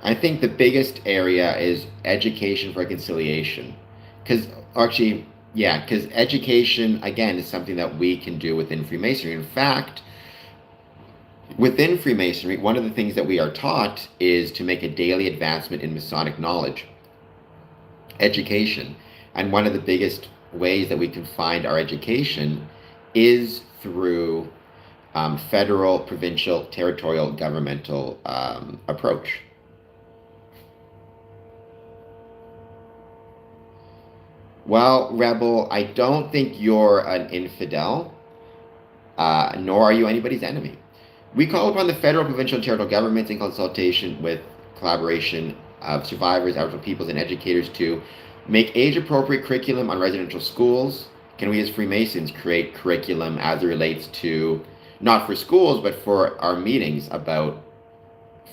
[SPEAKER 1] I think the biggest area is education for reconciliation. Because actually, yeah, because education, again, is something that we can do within Freemasonry. In fact, within Freemasonry, one of the things that we are taught is to make a daily advancement in Masonic knowledge, education. And one of the biggest ways that we can find our education is through federal, provincial, territorial, governmental approach. Well, Rebel, I don't think you're an infidel, nor are you anybody's enemy. We call upon the federal, provincial, and territorial governments in consultation with collaboration of survivors, Aboriginal peoples, and educators to make age-appropriate curriculum on residential schools. Can we as Freemasons create curriculum as it relates to, not for schools, but for our meetings about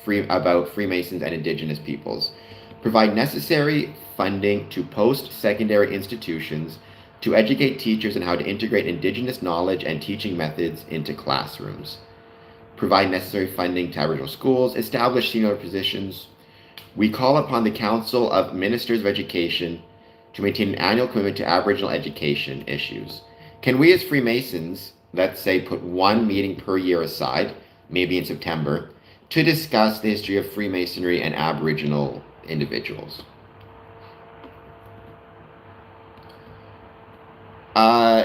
[SPEAKER 1] Freemasons and Indigenous peoples? Provide necessary funding to post-secondary institutions to educate teachers on how to integrate Indigenous knowledge and teaching methods into classrooms. Provide necessary funding to Aboriginal schools. Establish senior positions. We call upon the Council of Ministers of Education to maintain an annual commitment to Aboriginal education issues. Can we as Freemasons, let's say, put one meeting per year aside, maybe in September, to discuss the history of Freemasonry and Aboriginal individuals?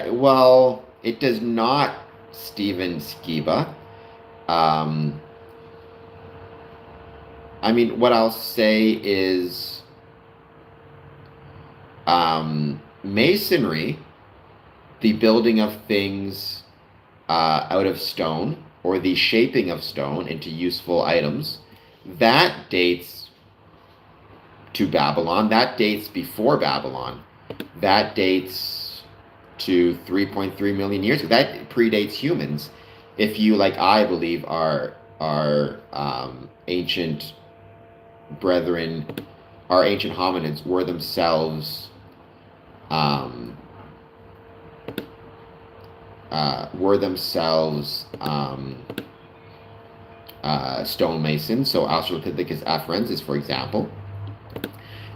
[SPEAKER 1] Well, it does not, Stephen Skiba. I mean, what I'll say is, Masonry, the building of things out of stone, or the shaping of stone into useful items, that dates to Babylon. That dates before Babylon. That dates to 3.3 million years ago. That predates humans. If you, like I believe, are ancient brethren, our ancient hominids were themselves um, stonemasons. So Australopithecus afarensis, for example,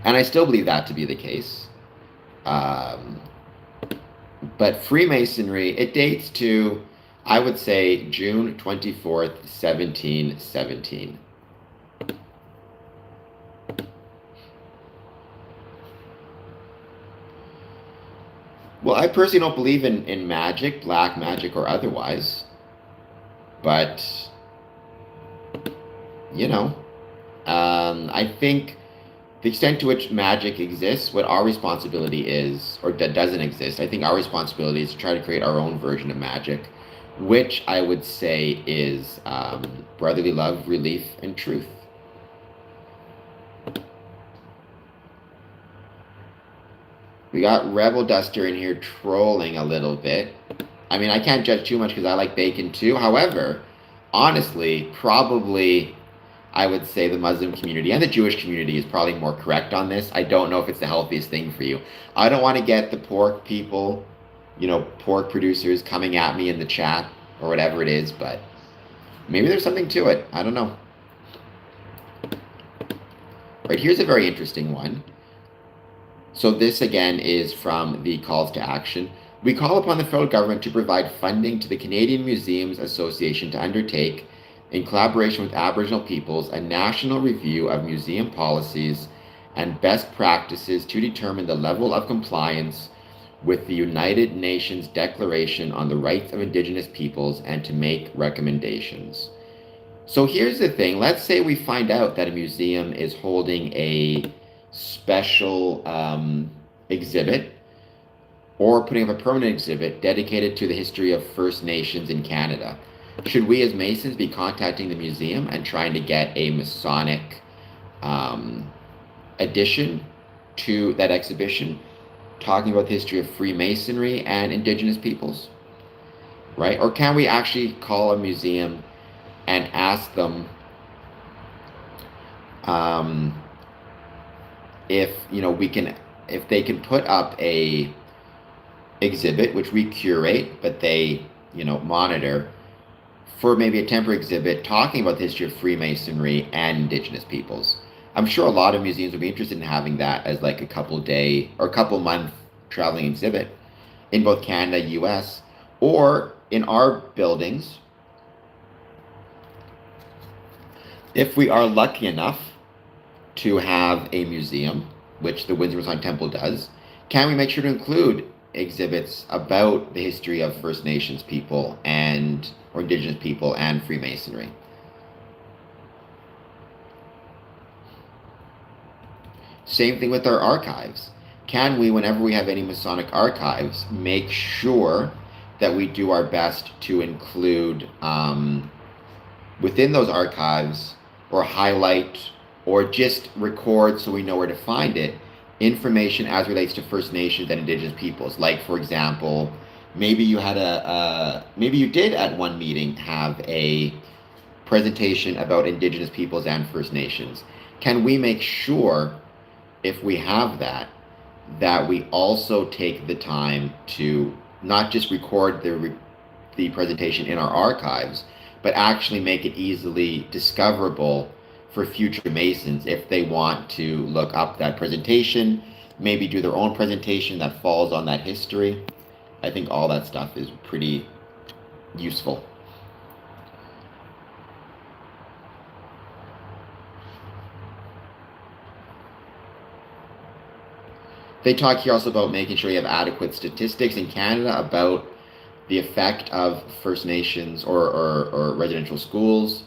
[SPEAKER 1] and I still believe that to be the case. But Freemasonry, it dates to, I would say, June 24th, 1717. Well, I personally don't believe in magic, black magic or otherwise. But, you know, I think the extent to which magic exists, what our responsibility is, or that doesn't exist, I think our responsibility is to try to create our own version of magic, which I would say is brotherly love, relief, and truth. We got Rebel Duster in here trolling a little bit. I mean, I can't judge too much because I like bacon too. However, honestly, probably I would say the Muslim community and the Jewish community is probably more correct on this. I don't know if it's the healthiest thing for you. I don't want to get the pork people, pork producers coming at me in the chat or whatever it is, but maybe there's something to it. I don't know. Right, here's a very interesting one. So this again is from the calls to action. We call upon the federal government to provide funding to the Canadian Museums Association to undertake, in collaboration with Aboriginal peoples, a national review of museum policies and best practices to determine the level of compliance with the United Nations Declaration on the Rights of Indigenous Peoples and to make recommendations. So here's the thing. Let's say we find out that a museum is holding a special exhibit or putting up a permanent exhibit dedicated to the history of First Nations in Canada. Should we as Masons be contacting the museum and trying to get a Masonic addition to that exhibition, talking about the history of Freemasonry and Indigenous peoples? Right? Or can we actually call a museum and ask them if they can put up a exhibit, which we curate, but they, monitor, for maybe a temporary exhibit talking about the history of Freemasonry and Indigenous peoples. I'm sure a lot of museums would be interested in having that as like a couple day or couple month traveling exhibit in both Canada, US, or in our buildings. If we are lucky enough to have a museum, which the Windsor Masonic Temple does, can we make sure to include exhibits about the history of First Nations people or Indigenous people and Freemasonry? Same thing with our archives. Can we, whenever we have any Masonic archives, make sure that we do our best to include within those archives, or highlight, or just record so we know where to find it, information as relates to First Nations and Indigenous peoples? Like, for example, maybe you did at one meeting have a presentation about Indigenous peoples and First Nations. Can we make sure, if we have that we also take the time to not just record the presentation in our archives, but actually make it easily discoverable for future Masons if they want to look up that presentation, maybe do their own presentation that falls on that history. I think all that stuff is pretty useful. They talk here also about making sure you have adequate statistics in Canada about the effect of First Nations or residential schools.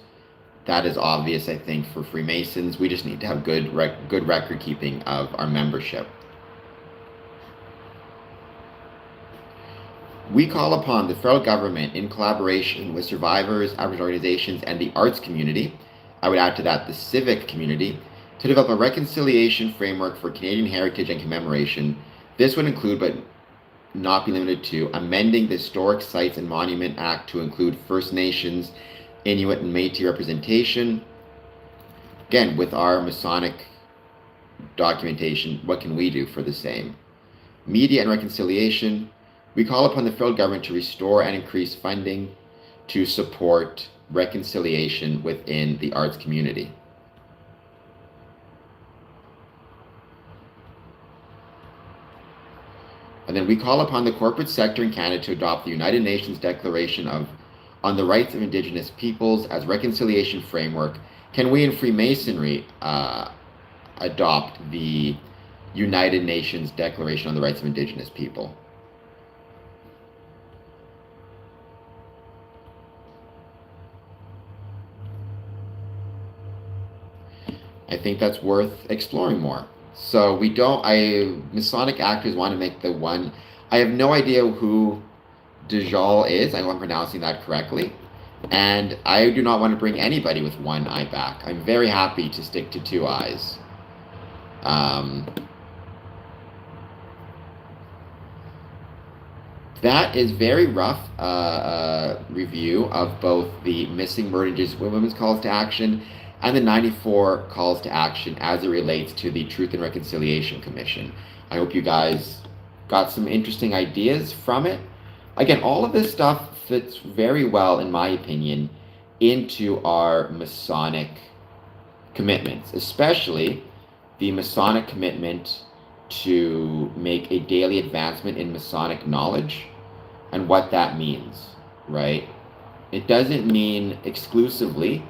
[SPEAKER 1] That is obvious, I think, for Freemasons. We just need to have good record keeping of our membership. We call upon the federal government, in collaboration with survivors, Aboriginal organizations, and the arts community, I would add to that the civic community, to develop a reconciliation framework for Canadian heritage and commemoration. This would include, but not be limited to, amending the Historic Sites and Monument Act to include First Nations, Inuit, and Métis representation. Again, with our Masonic documentation, what can we do for the same? Media and reconciliation. We call upon the federal government to restore and increase funding to support reconciliation within the arts community. And then we call upon the corporate sector in Canada to adopt the United Nations Declaration on the Rights of Indigenous Peoples as reconciliation framework. Can we in Freemasonry adopt the United Nations Declaration on the Rights of Indigenous People? I think that's worth exploring more. So Masonic actors want to make the one. I have no idea who Dejal is. I hope I'm pronouncing that correctly. And I do not want to bring anybody with one eye back. I'm very happy to stick to two eyes. That is very rough review of both the Missing Murdered Indigenous Women's calls to action and the 94 calls to action as it relates to the Truth and Reconciliation Commission. I hope you guys got some interesting ideas from it. Again, all of this stuff fits very well, in my opinion, into our Masonic commitments, especially the Masonic commitment to make a daily advancement in Masonic knowledge and what that means, right? It doesn't mean exclusively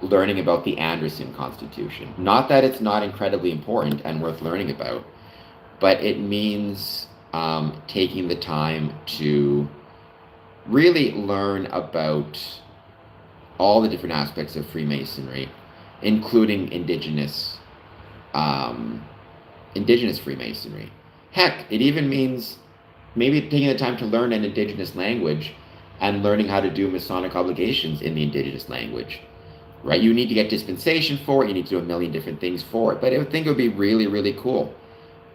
[SPEAKER 1] learning about the Anderson Constitution. Not that it's not incredibly important and worth learning about, but it means taking the time to really learn about all the different aspects of Freemasonry, including Indigenous Freemasonry. Heck, it even means maybe taking the time to learn an Indigenous language and learning how to do Masonic obligations in the Indigenous language. Right? You need to get dispensation for it, you need to do a million different things for it, but I think it would be really, really cool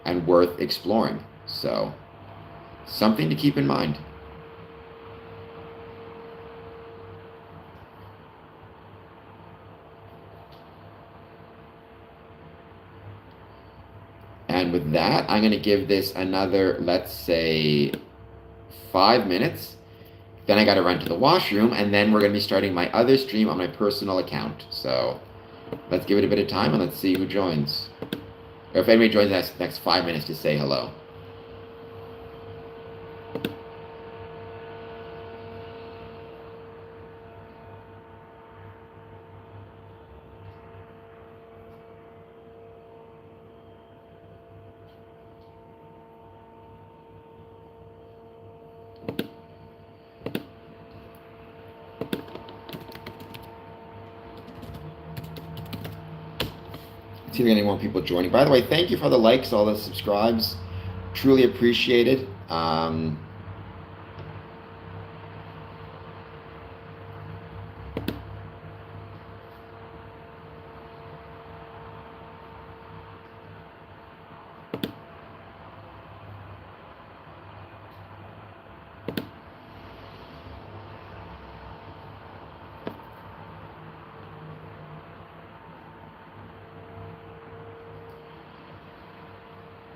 [SPEAKER 1] and worth exploring. So, something to keep in mind. And with that, I'm going to give this another, let's say, 5 minutes. Then I got to run to the washroom, and then we're going to be starting my other stream on my personal account. So let's give it a bit of time, and let's see who joins. Or if anybody joins the next 5 minutes to say hello. See if we get any more people joining. By the way, thank you for the likes, all the subscribes. Truly appreciated.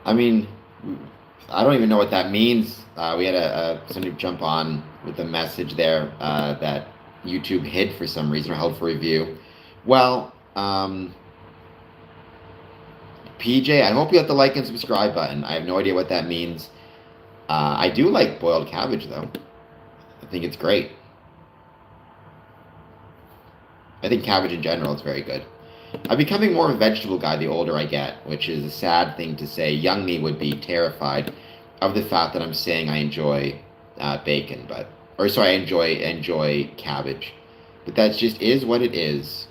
[SPEAKER 1] I mean, I don't even know what that means. We had somebody jump on with a message there that YouTube hid for some reason or held for review. Well, PJ, I hope you hit the like and subscribe button. I have no idea what that means. I do like boiled cabbage, though. I think it's great. I think cabbage in general is very good. I'm becoming more of a vegetable guy the older I get, which is a sad thing to say. Young me would be terrified of the fact that I'm saying I enjoy bacon, I enjoy cabbage. But that just is what it is.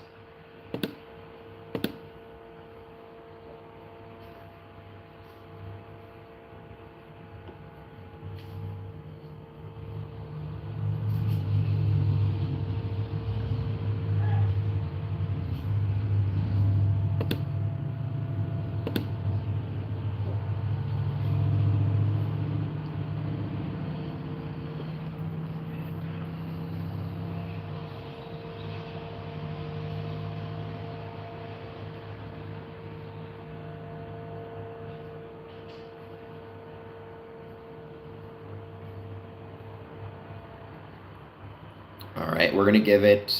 [SPEAKER 1] All right, we're going to give it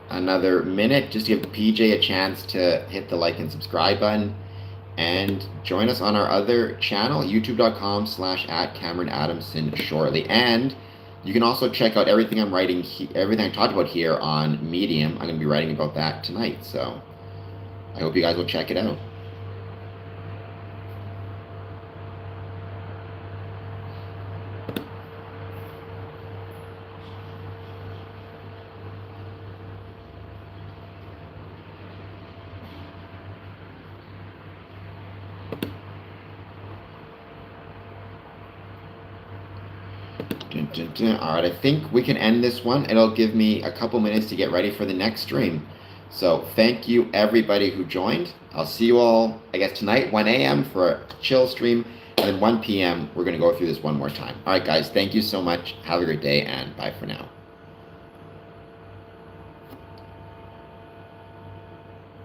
[SPEAKER 1] another minute just to give PJ a chance to hit the like and subscribe button, and join us on our other channel, youtube.com/@CameronAdamson shortly. And you can also check out everything I'm writing, everything I talked about here on Medium. I'm going to be writing about that tonight, so I hope you guys will check it out. All right, I think we can end this one. It'll give me a couple minutes to get ready for the next stream. So thank you everybody who joined. I'll see you all, I guess, tonight, 1 a.m. for a chill stream, and then 1 p.m. we're going to go through this one more time. All right, guys, thank you so much. Have a great day, and bye for now.